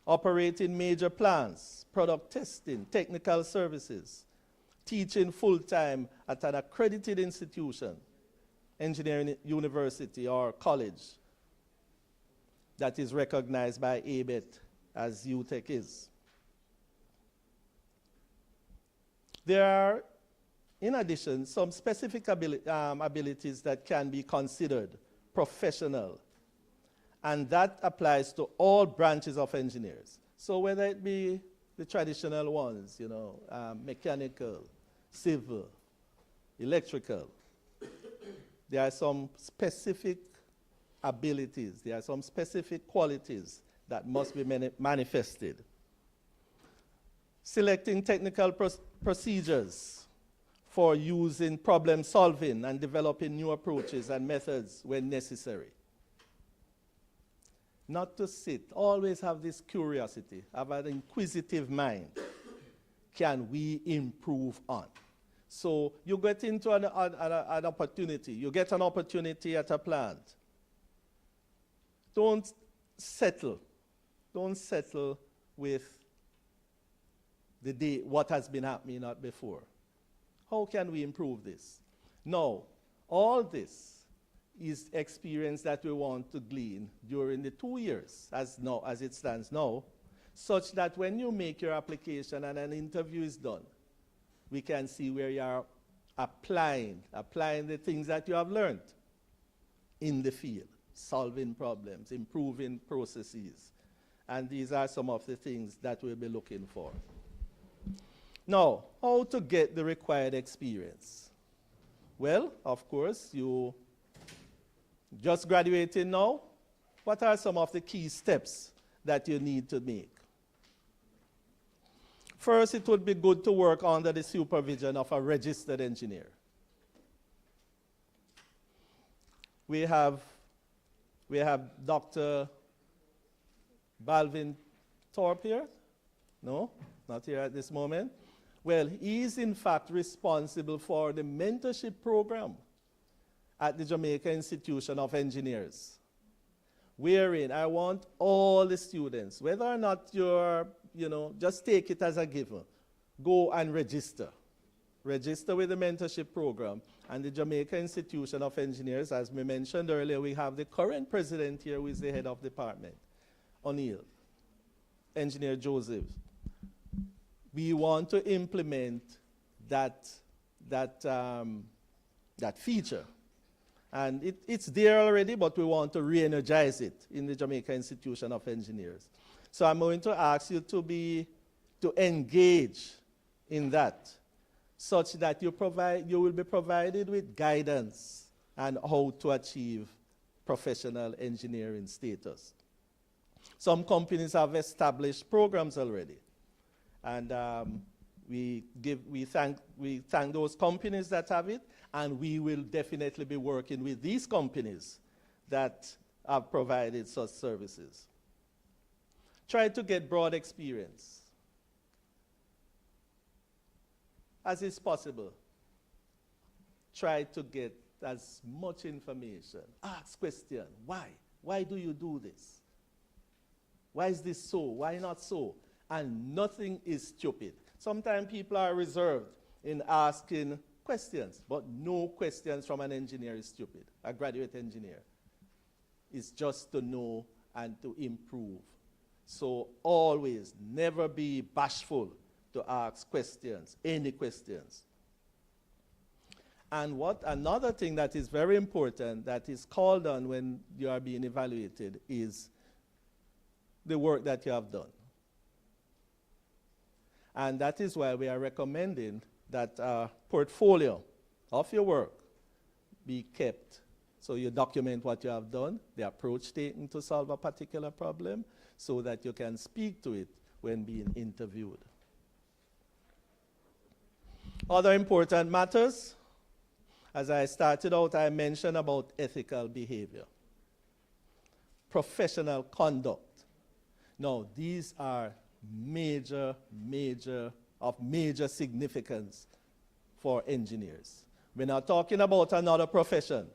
F: operating major plants, product testing, technical services, teaching full-time at an accredited institution, engineering university or college that is recognized by ABET as UTech is. There are, in addition, some specific abilities that can be considered professional, and that applies to all branches of engineers. So whether it be the traditional ones, mechanical, civil, electrical, there are some specific abilities, there are some specific qualities that must be manifested. Selecting technical procedures for use in problem solving and developing new approaches and methods when necessary. Not to sit, always have this curiosity, have an inquisitive mind. Can we improve on? So you get into an opportunity, you get an opportunity at a plant. Don't settle with what has been happening not before. How can we improve this? No, all this is experience that we want to glean during the 2 years as it stands now, such that when you make your application and an interview is done, we can see where you are applying the things that you have learned in the field, solving problems, improving processes. And these are some of the things that we'll be looking for. Now, how to get the required experience? Well, of course, you just graduating now. What are some of the key steps that you need to make? First, it would be good to work under the supervision of a registered engineer. We have Dr. Balvin Thorpe here. No, not here at this moment. Well, he is in fact responsible for the mentorship program at the Jamaica Institution of Engineers, wherein I want all the students, whether or not you're, just take it as a given, go and register. Register with the mentorship program. And the Jamaica Institution of Engineers, as we mentioned earlier, we have the current president here who is the head of department, O'Neill, Engineer Joseph. We want to implement that feature. And it's there already, but we want to re-energize it in the Jamaica Institution of Engineers. So I'm going to ask you to engage in that, such that you will be provided with guidance on how to achieve professional engineering status. Some companies have established programs already. And we thank those companies that have it, and we will definitely be working with these companies that have provided such services. Try to get broad experience as is possible. Try to get as much information. Ask questions. Why? Why do you do this? Why is this so? Why not so? And nothing is stupid. Sometimes people are reserved in asking questions, but no questions from an engineer is stupid, a graduate engineer. It's just to know and to improve. So always, never be bashful to ask questions, any questions. And another thing that is very important that is called on when you are being evaluated is the work that you have done. And that is why we are recommending that a portfolio of your work be kept. So you document what you have done, the approach taken to solve a particular problem, so that you can speak to it when being interviewed. Other important matters, as I started out, I mentioned about ethical behavior, professional conduct. Now, these are of major significance for engineers. We're not talking about another profession.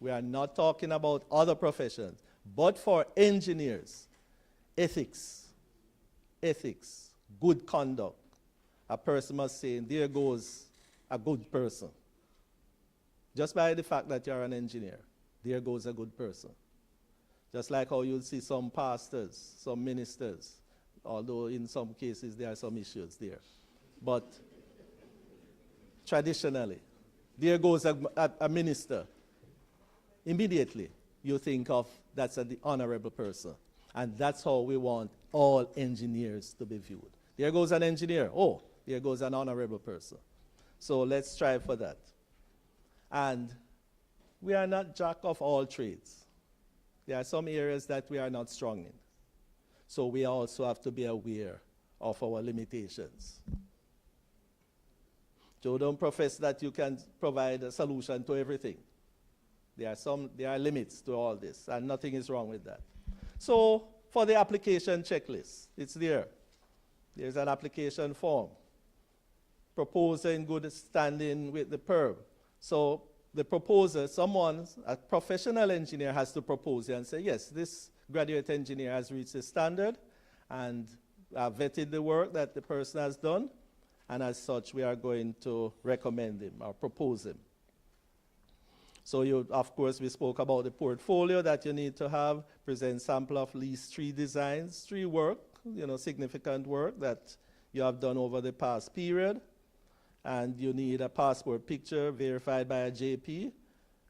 F: We are not talking about other professions. But for engineers, ethics, good conduct. A person must say, there goes a good person. Just by the fact that you're an engineer, there goes a good person. Just like how you'll see some pastors, some ministers, although in some cases there are some issues there. But traditionally, there goes a minister. Immediately, you think of that's the honorable person. And that's how we want all engineers to be viewed. There goes an engineer. Oh, there goes an honorable person. So let's strive for that. And we are not jack of all trades. There are some areas that we are not strong in. So we also have to be aware of our limitations. So don't profess that you can provide a solution to everything. There are limits to all this, and nothing is wrong with that. So for the application checklist, it's there. There's an application form. Proposer in good standing with the PERB. So the proposer, a professional engineer has to propose it and say, yes, this graduate engineer has reached the standard and vetted the work that the person has done, and as such, we are going to recommend him or propose him. So of course, we spoke about the portfolio that you need to have, present sample of at least 3 designs, 3 work, significant work that you have done over the past period. And you need a passport picture verified by a JP.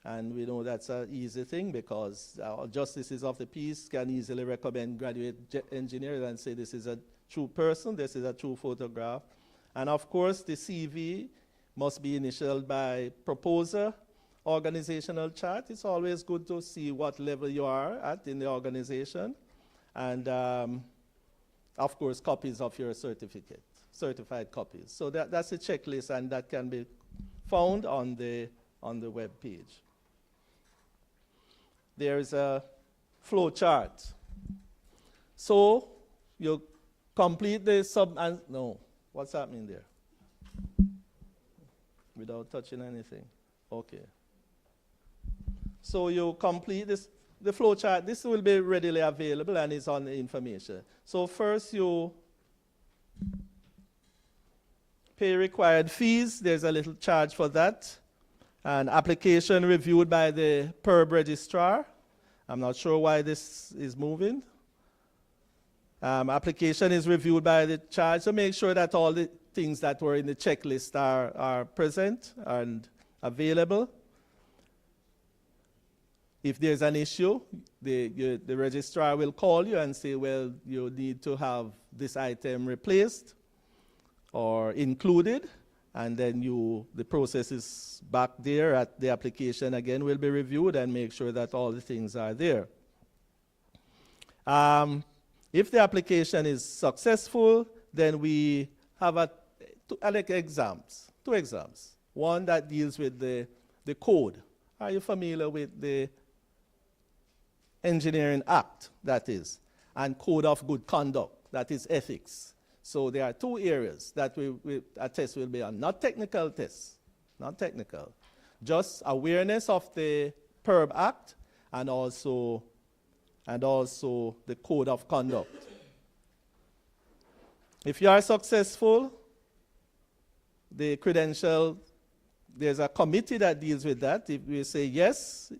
F: And we know that's an easy thing because justices of the peace can easily recommend graduate engineers and say this is a true person, this is a true photograph. And of course, the CV must be initialed by proposer. Organizational chart, it's always good to see what level you are at in the organization. And of course, copies of your certificate, certified copies. So that's a checklist, and that can be found on the web page. There's a flow chart. So you complete the what's happening there? Without touching anything. Okay. So you complete the flow chart. This will be readily available and is on the information. So first you pay required fees. There's a little charge for that. An application reviewed by the PERB registrar. I'm not sure why this is moving. Application is reviewed by the charge to make sure that all the things that were in the checklist are present and available. If there's an issue, the registrar will call you and say, well, you need to have this item replaced or included, and then the process is back there at the application again will be reviewed and make sure that all the things are there. If the application is successful, then we have two exams. One that deals with the code. Are you familiar with the Engineering Act, that is, and Code of Good Conduct, that is ethics? So there are 2 areas that a test will be on. Not technical tests, not technical. Just awareness of the PERB Act and also the Code of Conduct. If you are successful, the credential, there's a committee that deals with that. If we say yes,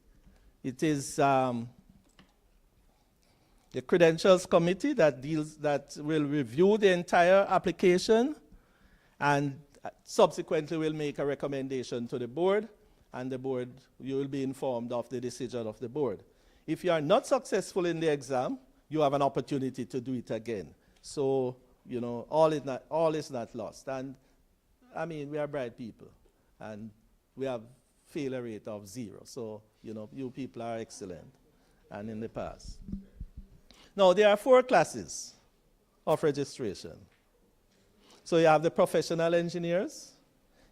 F: it is the credentials committee that will review the entire application and subsequently will make a recommendation to the board, and the board, you will be informed of the decision of the board. If you are not successful in the exam, you have an opportunity to do it again. So, all is not lost. And I mean, we are bright people and we have failure rate of 0. So, you people are excellent and in the past. Now, there are 4 classes of registration. So you have the professional engineers,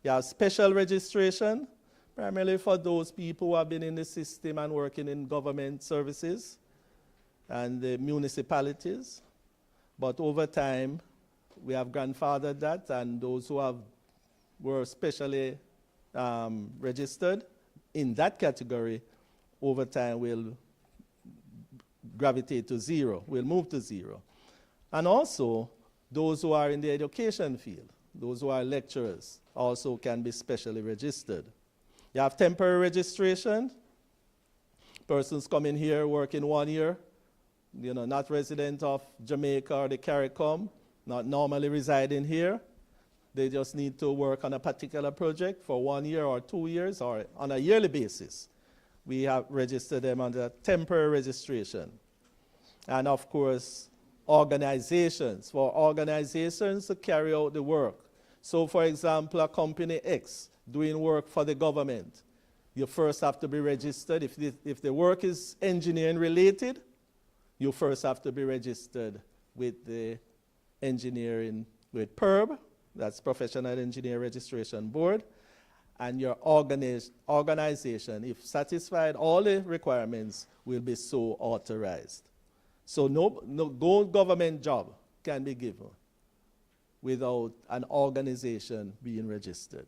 F: you have special registration, primarily for those people who have been in the system and working in government services and the municipalities. But over time, we have grandfathered that, and those who were specially registered in that category, over time will gravitate to 0, will move to 0. And also, those who are in the education field, those who are lecturers, also can be specially registered. You have temporary registration. Persons coming here working 1 year, not resident of Jamaica or the CARICOM, not normally residing here. They just need to work on a particular project for 1 year or 2 years or on a yearly basis. We have registered them under temporary registration. And of course, organizations, for organizations to carry out the work. So for example, a company X doing work for the government. you first have to be registered. If the work is engineering related, you first have to be registered with the engineering, with PERB, that's Professional Engineer Registration Board, and your organization, if satisfied all the requirements, will be so authorized. So no government job can be given without an organization being registered.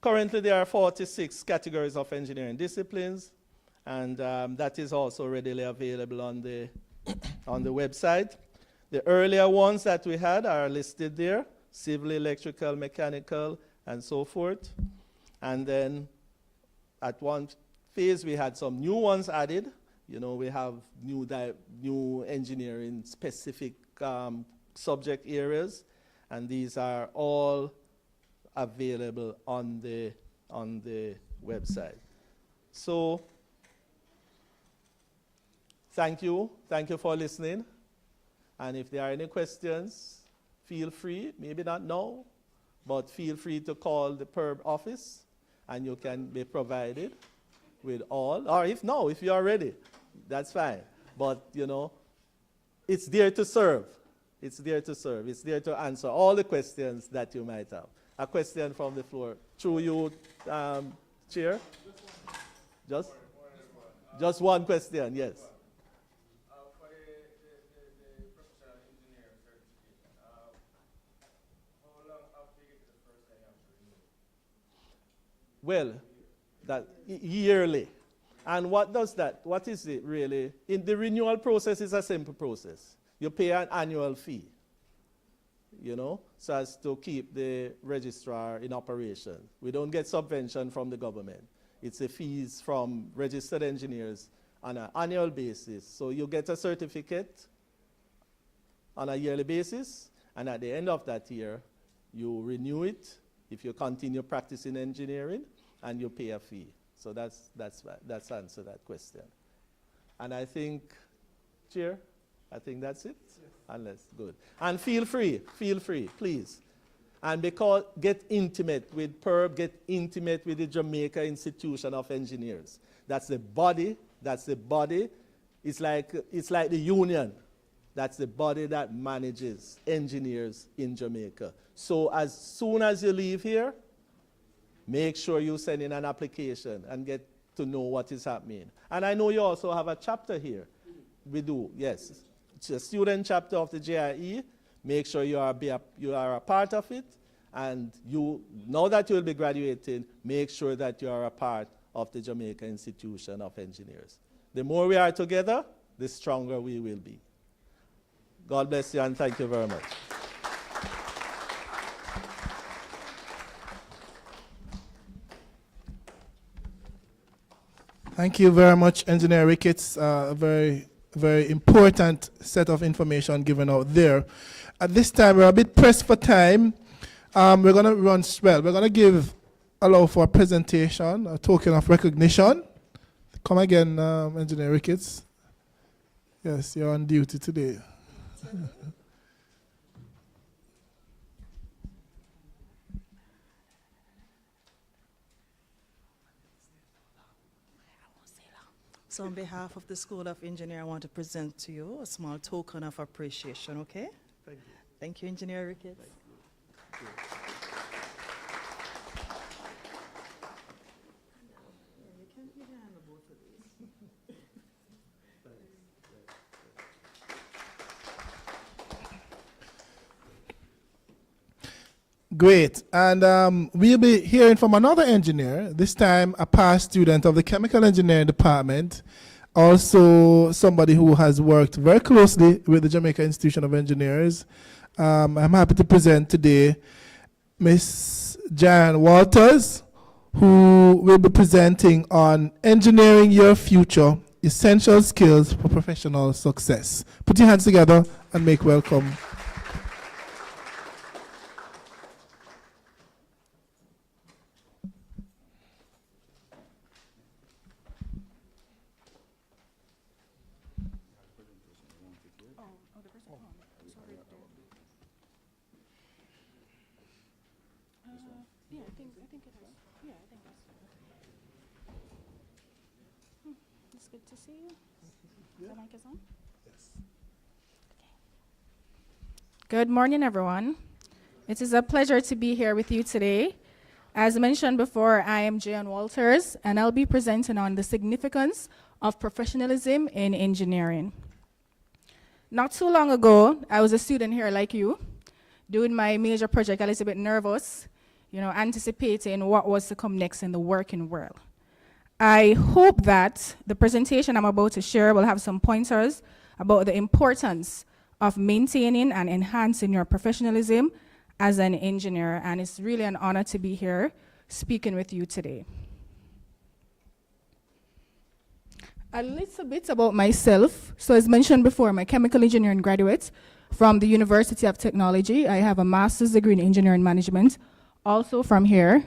F: Currently, there are 46 categories of engineering disciplines, and that is also readily available on the website. The earlier ones that we had are listed there: civil, electrical, mechanical, and so forth. And then at one phase, we had some new ones added. You know, we have new engineering specific subject areas, and these are all available on the website. So thank you for listening. And if there are any questions, feel free, maybe not now, but feel free to call the PERB office, and you can be provided with all, or if you are ready, that's fine. But, you know, it's there to serve. It's there to serve. It's there to answer all the questions that you might have. A question from the floor. Through you, Chair? Just one question, yes.
G: For the professional engineer certification, how long after you get the first time you have to renew?
F: Well, that yearly. And what does that? What is it really? In the renewal process is a simple process. You pay an annual fee, you know, so as to keep the registrar in operation. We don't get subvention from the government. It's the fees from registered engineers on an annual basis. So you get a certificate on a yearly basis, and at the end of that year, you renew it if you continue practicing engineering, and you pay a fee. So that's answer that question. And I think, Chair, I think that's it. Yes. Unless, good. And feel free, please. And because get intimate with PERB, get intimate with the Jamaica Institution of Engineers. That's the body. It's like the union. That's the body that manages engineers in Jamaica. So as soon as you leave here, make sure you send in an application and get to know what is happening. And I know you also have a chapter here. We do, yes. It's a student chapter of the JIE. Make sure you are a part of it. And now that you will be graduating, make sure that you are a part of the Jamaica Institution of Engineers. The more we are together, the stronger we will be. God bless you, and thank you very much.
A: Thank you very much, Engineer Ricketts. A very, very important set of information given out there. At this time, we're a bit pressed for time. We're going to We're going to allow for a presentation, a token of recognition. Come again, Engineer Ricketts. Yes, you're on duty today.
E: So on behalf of the School of Engineering, I want to present to you a small token of appreciation, okay?
F: Thank you.
E: Thank you, Engineer Ricketts.
F: Thank you.
A: Great. And we'll be hearing from another engineer, this time a past student of the Chemical Engineering Department, also somebody who has worked very closely with the Jamaica Institution of Engineers. I'm happy to present today Miss Jan Walters, who will be presenting on Engineering Your Future, Essential Skills for Professional Success. Put your hands together and make welcome.
H: It's good to see you. The mic is on? Good morning, everyone. It is a pleasure to be here with you today. As mentioned before, I am Jan Walters, and I'll be presenting on the significance of professionalism in engineering. Not too long ago, I was a student here like you, doing my major project a little bit nervous, anticipating what was to come next in the working world. I hope that the presentation I'm about to share will have some pointers about the importance of maintaining and enhancing your professionalism as an engineer, and it's really an honor to be here speaking with you today. A little bit about myself. So as mentioned before, I'm a chemical engineering graduate from the University of Technology. I have a master's degree in engineering management, also from here.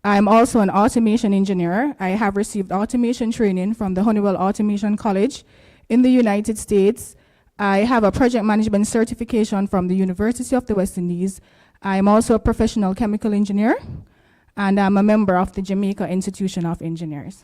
H: I'm also an automation engineer. I have received automation training from the Honeywell Automation College in the United States. I have a project management certification from the University of the West Indies. I'm also a professional chemical engineer, and I'm a member of the Jamaica Institution of Engineers.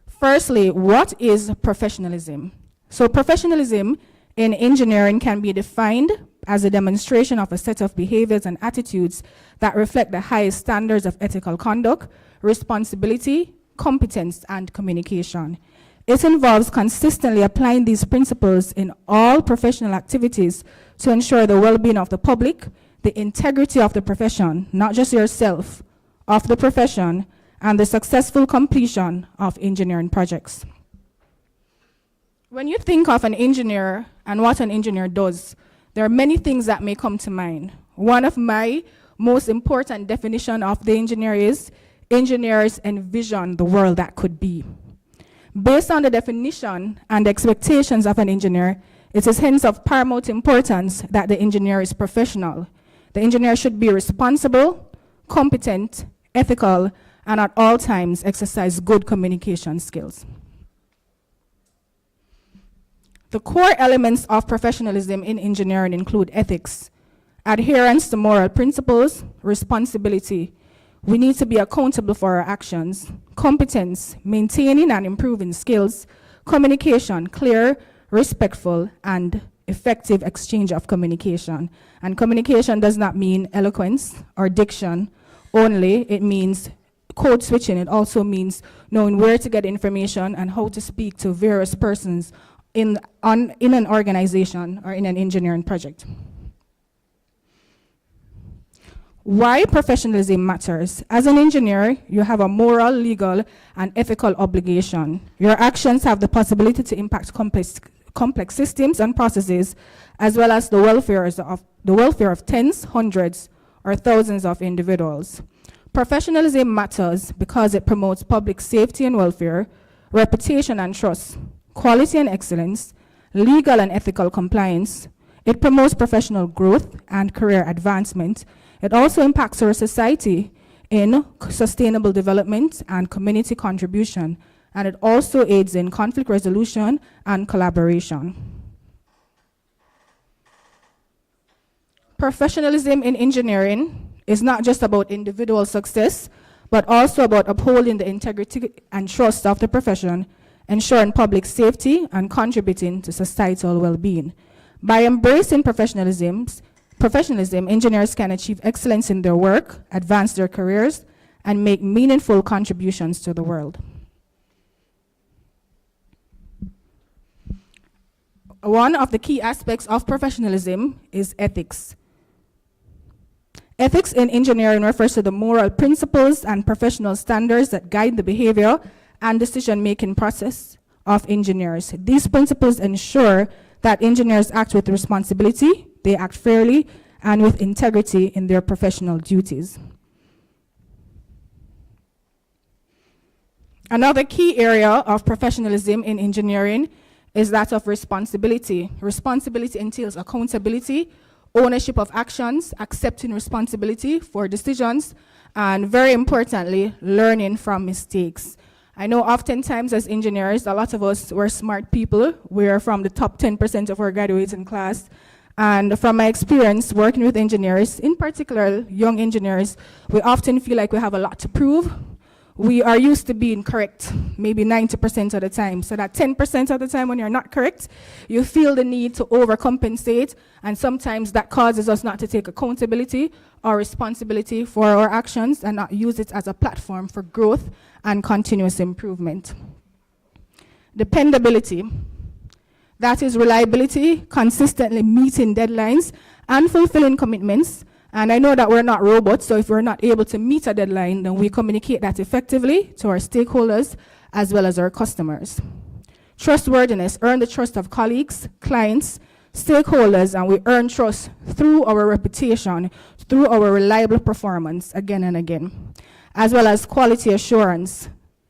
H: Firstly, what is professionalism? So professionalism in engineering can be defined as a demonstration of a set of behaviors and attitudes that reflect the highest standards of ethical conduct, responsibility, competence, and communication. It involves consistently applying these principles in all professional activities to ensure the well-being of the public, the integrity of the profession, not just yourself, of the profession, and the successful completion of engineering projects. When you think of an engineer and what an engineer does, there are many things that may come to mind. One of my most important definitions of the engineer is engineers envision the world that could be. Based on the definition and expectations of an engineer, it is hence of paramount importance that the engineer is professional. The engineer should be responsible, competent, ethical, and at all times exercise good communication skills. The core elements of professionalism in engineering include ethics, adherence to moral principles, responsibility. We need to be accountable for our actions, competence, maintaining and improving skills, communication, clear, respectful, and effective exchange of communication. And communication does not mean eloquence or diction only. It means code switching. It also means knowing where to get information and how to speak to various persons in an organization or in an engineering project. Why professionalism matters. As an engineer, you have a moral, legal, and ethical obligation. Your actions have the possibility to impact complex systems and processes, as well as the welfare of tens, hundreds, or thousands of individuals. Professionalism matters because it promotes public safety and welfare, reputation and trust, quality and excellence, legal and ethical compliance. It promotes professional growth and career advancement. It also impacts our society in sustainable development and community contribution, and it also aids in conflict resolution and collaboration. Professionalism in engineering is not just about individual success, but also about upholding the integrity and trust of the profession, ensuring public safety, and contributing to societal well-being. By embracing professionalism, engineers can achieve excellence in their work, advance their careers, and make meaningful contributions to the world. One of the key aspects of professionalism is ethics. Ethics in engineering refers to the moral principles and professional standards that guide the behavior and decision-making process of engineers. These principles ensure that engineers act with responsibility, they act fairly, and with integrity in their professional duties. Another key area of professionalism in engineering is that of responsibility. Responsibility entails accountability, ownership of actions, accepting responsibility for decisions, and very importantly, learning from mistakes. I know oftentimes as engineers, a lot of us were smart people. We're from the top 10% of our graduating class, And from my experience working with engineers, in particular young engineers, we often feel like we have a lot to prove. We are used to being correct, maybe 90% of the time. So that 10% of the time when you're not correct, you feel the need to overcompensate, and sometimes that causes us not to take accountability or responsibility for our actions and not use it as a platform for growth and continuous improvement. Dependability. That is reliability, consistently meeting deadlines and fulfilling commitments. And I know that we're not robots, so if we're not able to meet a deadline, then we communicate that effectively to our stakeholders as well as our customers. Trustworthiness, earn the trust of colleagues, clients, stakeholders, and we earn trust through our reputation, through our reliable performance again and again, as well as quality assurance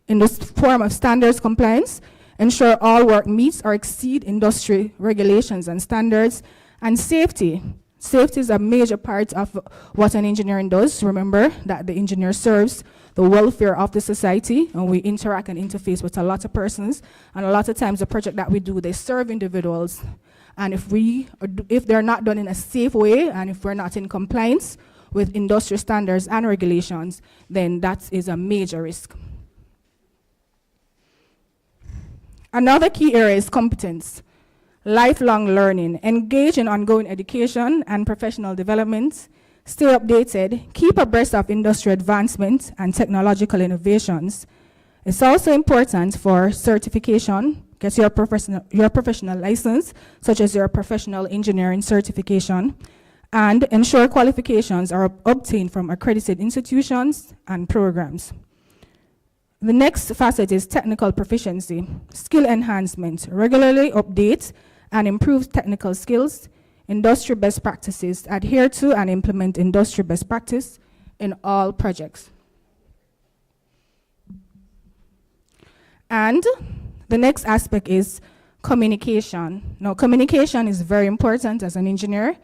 H: in the form of standards compliance, ensure all work meets or exceed industry regulations and standards, and safety. Safety is a major part of what an engineering does. Remember that the engineer serves the welfare of the society, and we interact and interface with a lot of persons, and a lot of times the project that we do, they serve individuals. And if they're not done in a safe way, and if we're not in compliance with industry standards and regulations, then that is a major risk. Another key area is competence. Lifelong learning, engage in ongoing education and professional development, stay updated, keep abreast of industry advancement and technological innovations. It's also important for certification, get your professional license, such as your professional engineering certification, and ensure qualifications are obtained from accredited institutions and programs. The next facet is technical proficiency, skill enhancement, regularly update and improve technical skills, industry best practices, adhere to and implement industry best practice in all projects. And the next aspect is communication. Now, communication is very important as an engineer.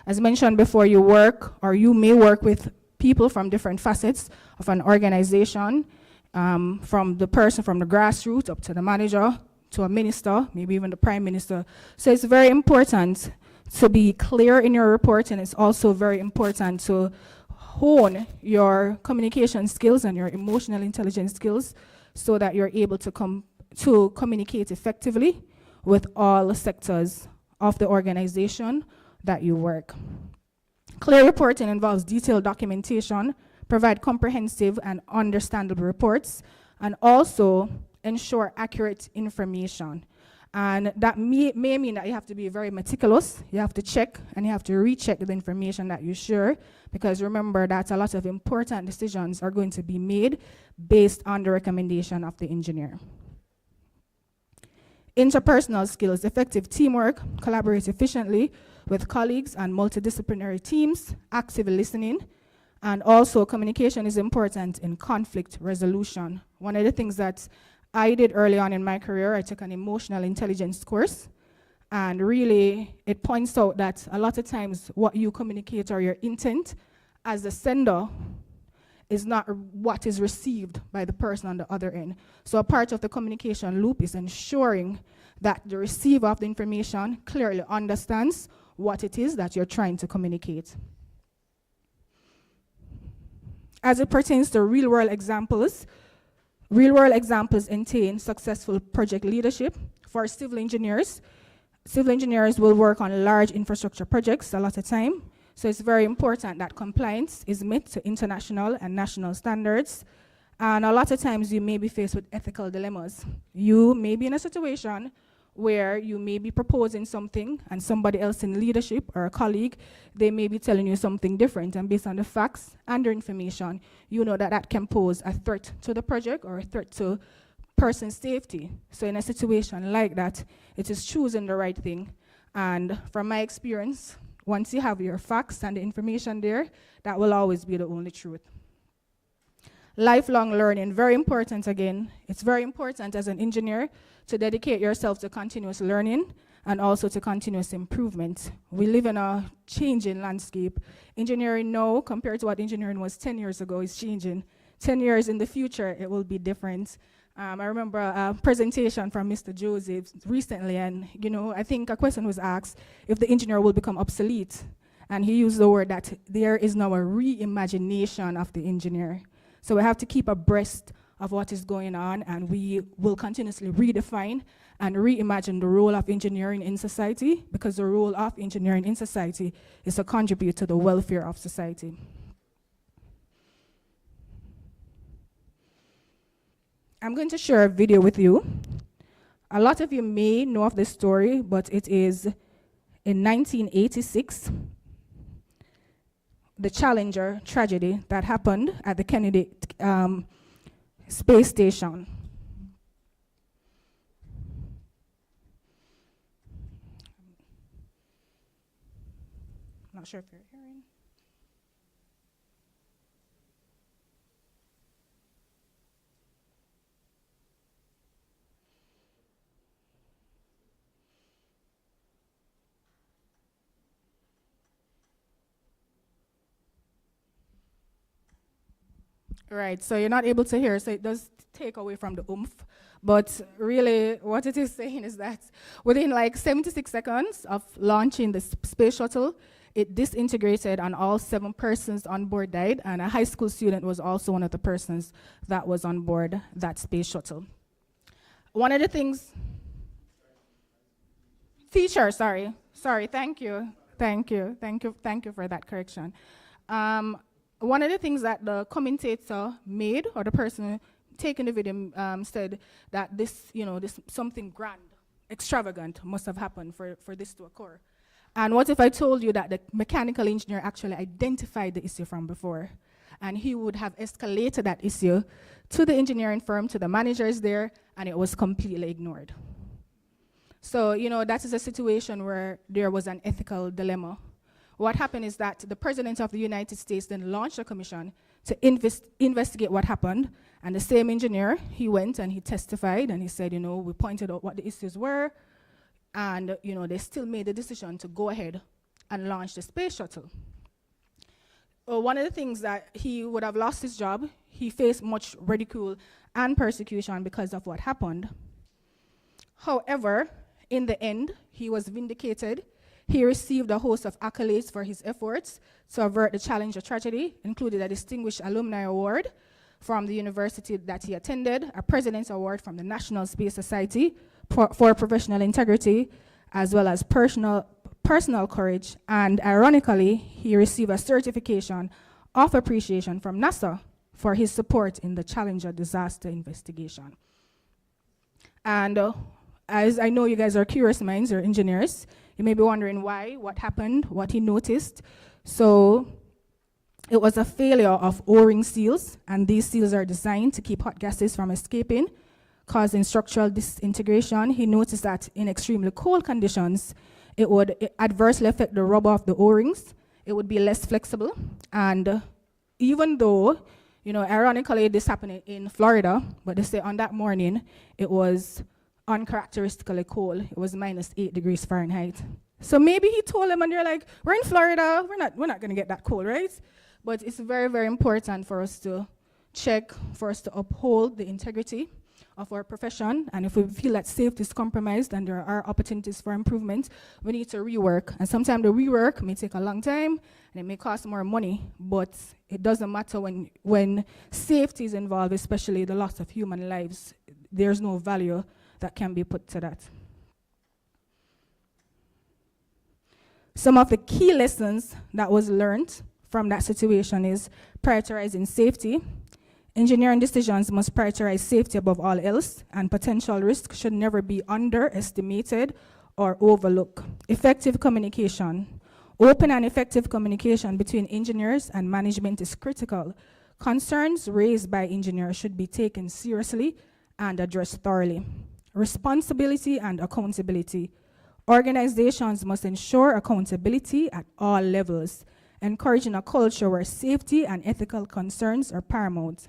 H: As mentioned before, you work or you may work with people from different facets of an organization, from the person from the grassroots up to the manager, to a minister, maybe even the prime minister. So it's very important to be clear in your report, and it's also very important to hone your communication skills and your emotional intelligence skills so that you're able to communicate effectively with all sectors of the organization that you work. Clear reporting involves detailed documentation, provide comprehensive and understandable reports, and also ensure accurate information. And that may mean that you have to be very meticulous. You have to check and you have to recheck the information that you share, because remember that a lot of important decisions are going to be made based on the recommendation of the engineer. Interpersonal skills, effective teamwork, collaborate efficiently with colleagues and multidisciplinary teams, active listening, and also communication is important in conflict resolution. One of the things that I did early on in my career, I took an emotional intelligence course, and really it points out that a lot of times what you communicate or your intent as the sender is not what is received by the person on the other end. So a part of the communication loop is ensuring that the receiver of the information clearly understands what it is that you're trying to communicate. As it pertains to real-world examples entail successful project leadership. For civil engineers will work on large infrastructure projects a lot of time. So it's very important that compliance is met to international and national standards. And a lot of times you may be faced with ethical dilemmas. You may be in a situation where you may be proposing something and somebody else in leadership or a colleague, they may be telling you something different, and based on the facts and the information, you know that that can pose a threat to the project or a threat to person's safety. So in a situation like that, it is choosing the right thing. And from my experience, once you have your facts and the information there, that will always be the only truth. Lifelong learning, very important again. It's very important as an engineer to dedicate yourself to continuous learning and also to continuous improvement. We live in a changing landscape. Engineering now, compared to what engineering was 10 years ago, is changing. 10 years in the future, it will be different. I remember a presentation from Mr. Joseph recently, and I think a question was asked if the engineer will become obsolete, and he used the word that there is now a reimagination of the engineer. So we have to keep abreast of what is going on, and we will continuously redefine and reimagine the role of engineering in society, because the role of engineering in society is to contribute to the welfare of society. I'm going to share a video with you. A lot of you may know of this story, but it is in 1986, the Challenger tragedy that happened at the Kennedy space station. Not sure if you're hearing. Right, so you're not able to hear, so it does take away from the oomph. But really, what it is saying is that within like 76 seconds of launching the space shuttle, it disintegrated and all 7 persons on board died, and a high school student was also one of the persons that was on board that space shuttle. One of the things, teacher, sorry, thank you for that correction. One of the things that the commentator made, or the person taking the video, said that this something grand, extravagant must have happened for this to occur. And what if I told you that the mechanical engineer actually identified the issue from before, and he would have escalated that issue to the engineering firm, to the managers there, and it was completely ignored. So, that is a situation where there was an ethical dilemma. What happened is that the President of the United States then launched a commission to investigate what happened, and the same engineer, he went and he testified, and he said, we pointed out what the issues were, and they still made the decision to go ahead and launch the space shuttle. One of the things that he would have lost his job, he faced much ridicule and persecution because of what happened. However, in the end, he was vindicated. He received a host of accolades for his efforts to avert the Challenger tragedy, including a Distinguished Alumni Award from the university that he attended, a President's Award from the National Space Society for professional integrity, as well as personal courage, and ironically, he received a certification of appreciation from NASA for his support in the Challenger disaster investigation. And as I know you guys are curious minds, you're engineers, you may be wondering why, what happened, what he noticed. So it was a failure of O-ring seals, and these seals are designed to keep hot gases from escaping, causing structural disintegration. He noticed that in extremely cold conditions, it would adversely affect the rubber of the O-rings. It would be less flexible. And even though, ironically, this happened in Florida, but they say on that morning, it was uncharacteristically cold. It was -8 degrees Fahrenheit. So maybe he told them, and they're like, we're in Florida, we're not gonna get that cold, right? But it's very, very important for us to check, for us to uphold the integrity of our profession, and if we feel that safety is compromised and there are opportunities for improvement, we need to rework. And sometimes the rework may take a long time, and it may cost more money, but it doesn't matter when safety is involved, especially the loss of human lives. There's no value that can be put to that. Some of the key lessons that was learned from that situation is prioritizing safety. Engineering decisions must prioritize safety above all else, and potential risks should never be underestimated or overlooked. Effective communication. Open and effective communication between engineers and management is critical. Concerns raised by engineers should be taken seriously and addressed thoroughly. Responsibility and accountability. Organizations must ensure accountability at all levels, encouraging a culture where safety and ethical concerns are paramount.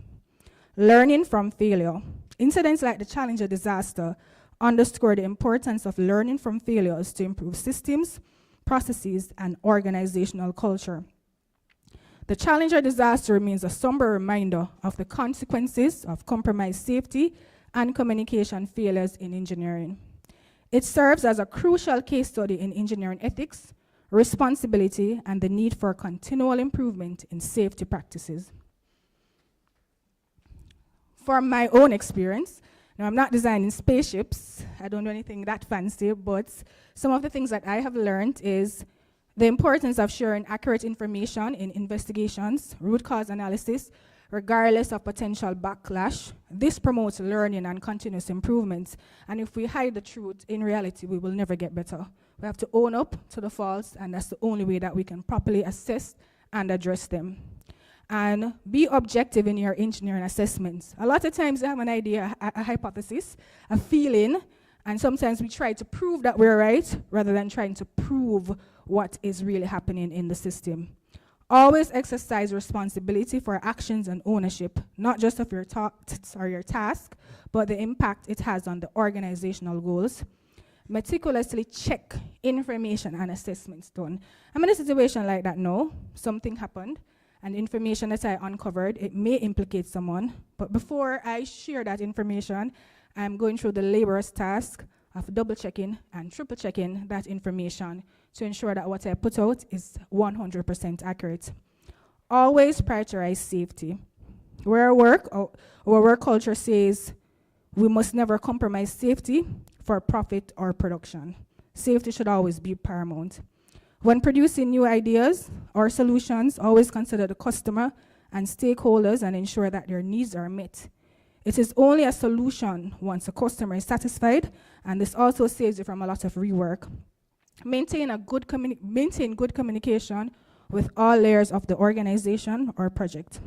H: Learning from failure. Incidents like the Challenger disaster underscore the importance of learning from failures to improve systems, processes, and organizational culture. The Challenger disaster remains a somber reminder of the consequences of compromised safety and communication failures in engineering. It serves as a crucial case study in engineering ethics, responsibility, and the need for continual improvement in safety practices. From my own experience, now I'm not designing spaceships, I don't do anything that fancy, but some of the things that I have learned is the importance of sharing accurate information in investigations, root cause analysis, regardless of potential backlash. This promotes learning and continuous improvements. And if we hide the truth, in reality, we will never get better. We have to own up to the faults, and that's the only way that we can properly assess and address them. And be objective in your engineering assessments. A lot of times you have an idea, a hypothesis, a feeling, and sometimes we try to prove that we're right rather than trying to prove what is really happening in the system. Always exercise responsibility for actions and ownership, not just of your your task, but the impact it has on the organizational goals. Meticulously check information and assessments done. I'm in a situation like that now. Something happened, and information that I uncovered, it may implicate someone, but before I share that information, I'm going through the laborious task of double-checking and triple-checking that information to ensure that what I put out is 100% accurate. Always prioritize safety. Where our work culture says we must never compromise safety for profit or production. Safety should always be paramount. When producing new ideas or solutions, always consider the customer and stakeholders and ensure that their needs are met. It is only a solution once a customer is satisfied, and this also saves you from a lot of rework. Maintain good communication with all layers of the organization or project.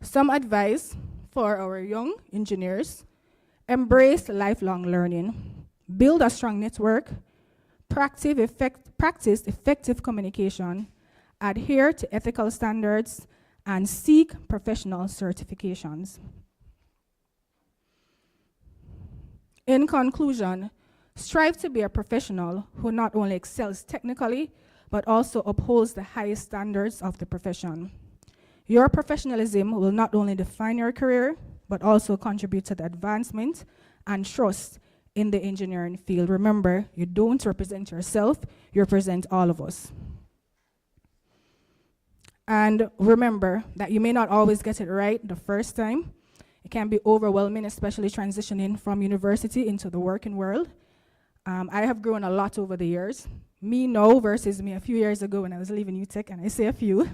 H: Some advice for our young engineers: embrace lifelong learning, build a strong network, practice effective communication, adhere to ethical standards, and seek professional certifications. In conclusion, strive to be a professional who not only excels technically, but also upholds the highest standards of the profession. Your professionalism will not only define your career, but also contribute to the advancement and trust in the engineering field. Remember, you don't represent yourself, you represent all of us. And remember that you may not always get it right the first time. It can be overwhelming, especially transitioning from university into the working world. I have grown a lot over the years. Me now versus me a few years ago when I was leaving UTech, and I say a few.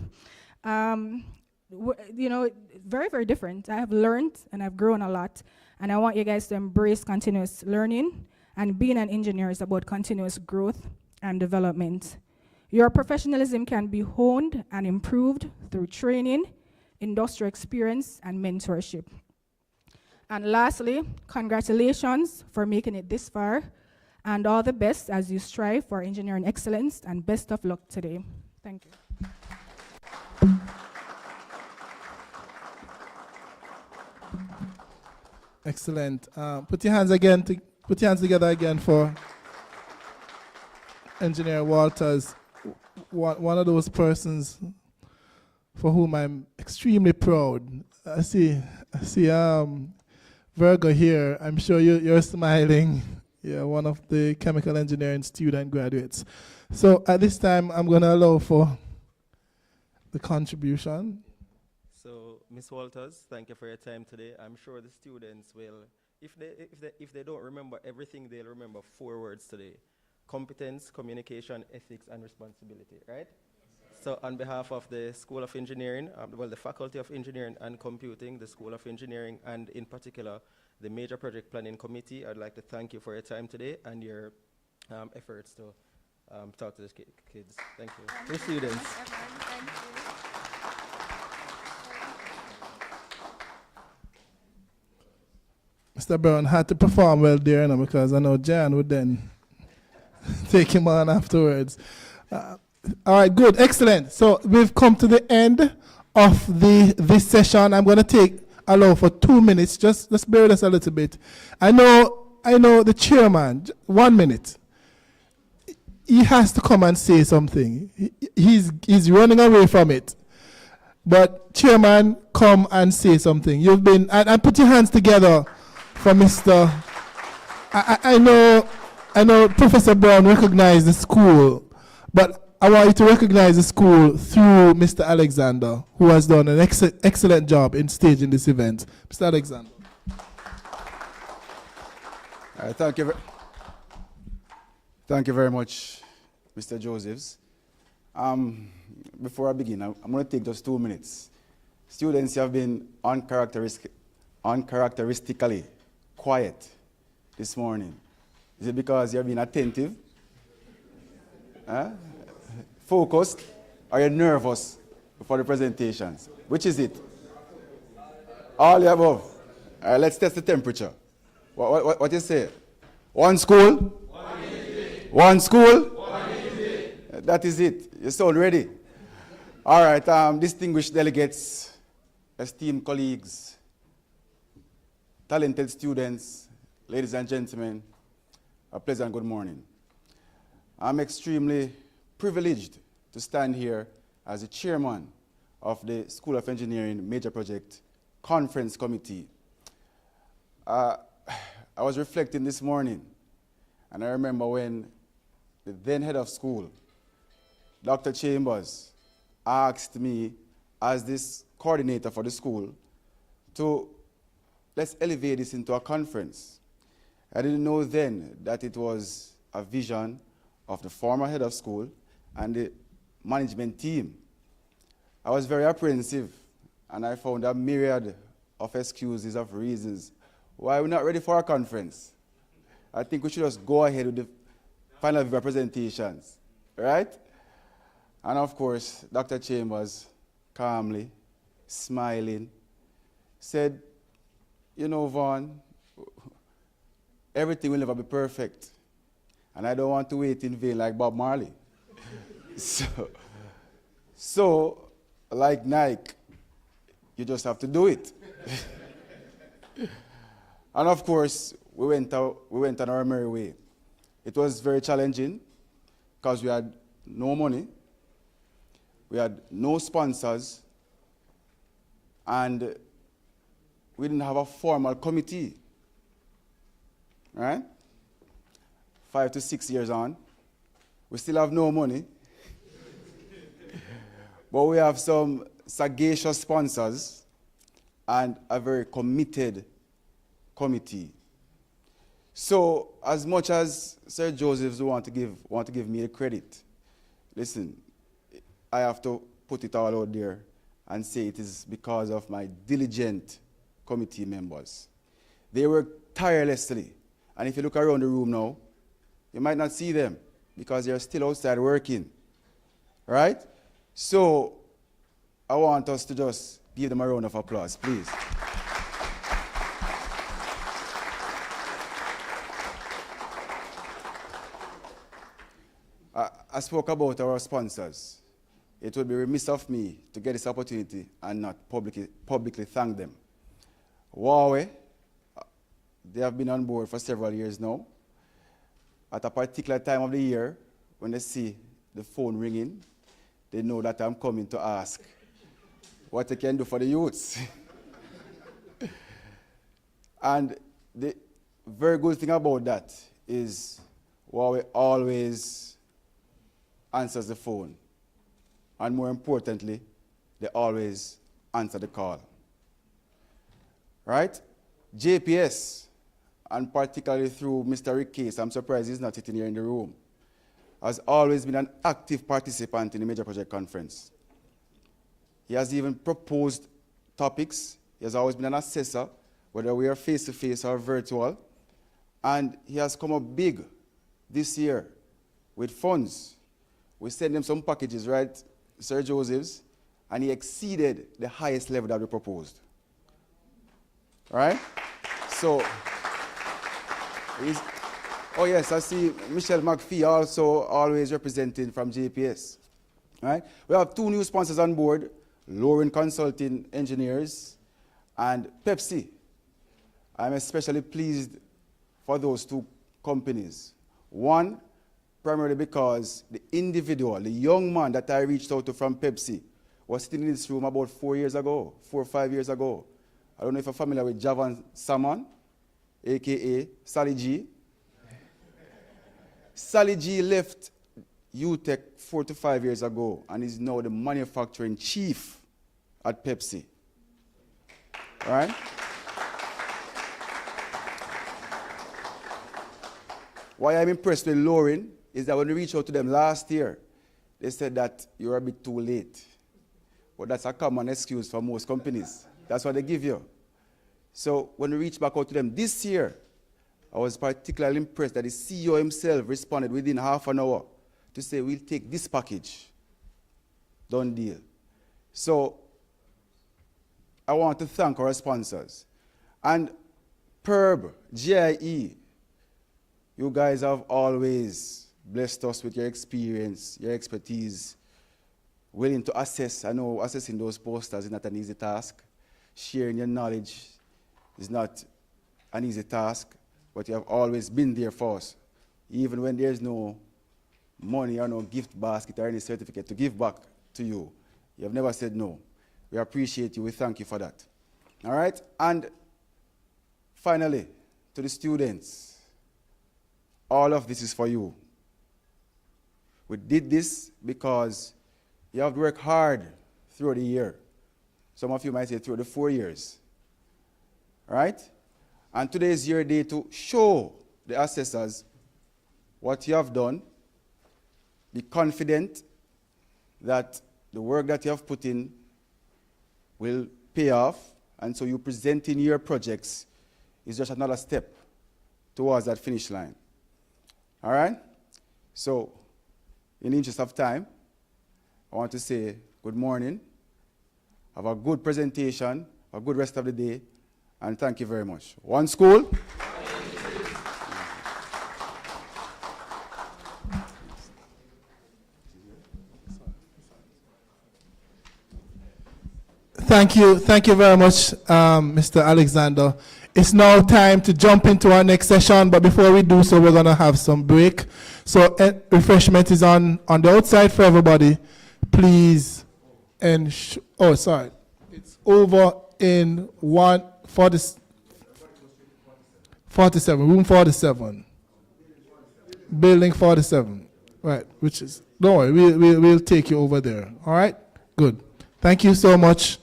H: Very, very different. I have learned and I've grown a lot, and I want you guys to embrace continuous learning, and being an engineer is about continuous growth and development. Your professionalism can be honed and improved through training, industrial experience, and mentorship. And lastly, congratulations for making it this far, and all the best as you strive for engineering excellence, and best of luck today. Thank you.
A: Excellent. Put your hands together again for Engineer Walters, one of those persons for whom I'm extremely proud. I see Virgo here. I'm sure you're smiling. You're one of the chemical engineering student graduates. So at this time, I'm going to allow for the contribution.
F: So, Ms. Walters, thank you for your time today. I'm sure the students will, if they don't remember everything, they'll remember 4 words today: competence, communication, ethics, and responsibility, right? Yes, so on behalf of the School of Engineering, the Faculty of Engineering and Computing, the School of Engineering, and in particular, the Major Project Planning Committee, I'd like to thank you for your time today and your efforts to talk to the kids. Thank you. The students.
I: Thank you.
A: Mr. Brown had to perform well there, because I know Jan would then take him on afterwards. All right, good, excellent. So we've come to the end of this session. I'm going to allow for 2 minutes. Just bear with us a little bit. I know the chairman. 1 minute. He has to come and say something. He's running away from it. But Chairman, come and say something. You've been, and put your hands together for Mr. I know Professor Brown recognized the school, but I want you to recognize the school through Mr. Alexander, who has done an excellent job in staging this event. Mr. Alexander.
I: Thank you very much, Mr. Josephs. Before I begin, I'm going to take just 2 minutes. Students have been uncharacteristically quiet this morning. Is it because you're being attentive, focused, or you're nervous before the presentations? Which is it? All the above. All right, let's test the temperature. What you say? One school? One school? That is it. You sound ready? All right, distinguished delegates, esteemed colleagues, talented students, ladies and gentlemen, a pleasant good morning. I'm extremely privileged to stand here as the chairman of the School of Engineering Major Project Conference Committee. I was reflecting this morning, and I remember when the then head of school, Dr. Chambers, asked me as this coordinator for the school to let's elevate this into a conference. I didn't know then that it was a vision of the former head of school and the management team. I was very apprehensive, and I found a myriad of excuses, of reasons why we're not ready for a conference. I think we should just go ahead with the final Viva presentations, right? And of course, Dr. Chambers, calmly, smiling, said, you know, Vaughn, everything will never be perfect. And I don't want to wait in vain like Bob Marley. So, like Nike, you just have to do it. And of course, we went on our merry way. It was very challenging because we had no money, we had no sponsors, and we didn't have a formal committee, right? 5 to 6 years on, we still have no money, but we have some sagacious sponsors and a very committed committee. So, as much as Sir Josephs want to give me the credit, listen, I have to put it all out there and say it is because of my diligent committee members. They work tirelessly, and if you look around the room now, you might not see them because they're still outside working, right? So, I want us to just give them a round of applause, please. I spoke about our sponsors. It would be remiss of me to get this opportunity and not publicly thank them. Huawei, they have been on board for several years now. At a particular time of the year, when they see the phone ringing, they know that I'm coming to ask what they can do for the youths. And the very good thing about that is Huawei always answers the phone. And more importantly, they always answer the call. Right? JPS, and particularly through Mr. Rick Case, I'm surprised he's not sitting here in the room, has always been an active participant in the Major Project Conference. He has even proposed topics. He has always been an assessor, whether we are face-to-face or virtual. And he has come up big this year with funds. We sent him some packages, right, Sir Josephs, and he exceeded the highest level that we proposed. Right? So, oh yes, I see Michelle McPhee also always representing from JPS. Right? We have 2 new sponsors on board, Lorin Consulting Engineers and Pepsi. I'm especially pleased for those 2 companies. One, primarily because the individual, the young man that I reached out to from Pepsi, was sitting in this room about 4 or 5 years ago. I don't know if you're familiar with Javan Salmon, aka Sally G. Sally G left UTEC 4 to 5 years ago and is now the manufacturing chief at Pepsi. All right? Why I'm impressed with Lauren is that when we reached out to them last year, they said that you're a bit too late. But that's a common excuse for most companies. That's what they give you. So when we reached back out to them this year, I was particularly impressed that the CEO himself responded within half an hour to say, we'll take this package. Done deal. So I want to thank our sponsors. And PERB, GIE, you guys have always blessed us with your experience, your expertise, willing to assess. I know assessing those posters is not an easy task. Sharing your knowledge is not an easy task, but you have always been there for us. Even when there's no money or no gift basket or any certificate to give back to you, you have never said no. We appreciate you. We thank you for that. All right? And finally, to the students, all of this is for you. We did this because you have to work hard through the year. Some of you might say through the 4 years. All right? And today is your day to show the assessors what you have done. Be confident that the work that you have put in will pay off. And so you presenting your projects is just another step towards that finish line. All right? So, in the interest of time, I want to say good morning. Have a good presentation, a good rest of the day, and thank you very much. One school.
A: Thank you very much, Mr. Alexander. It's now time to jump into our next session, but before we do so, we're going to have some break. So refreshment is on the outside for everybody. Please, it's over in 47, room 47. Building 47. Right, which is, don't worry, we'll take you over there. All right? Good. Thank you so much.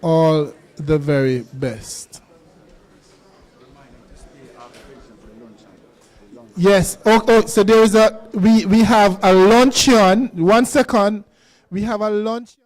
A: All the very best. Yes. So there is we have a luncheon. 1 second. We have a luncheon.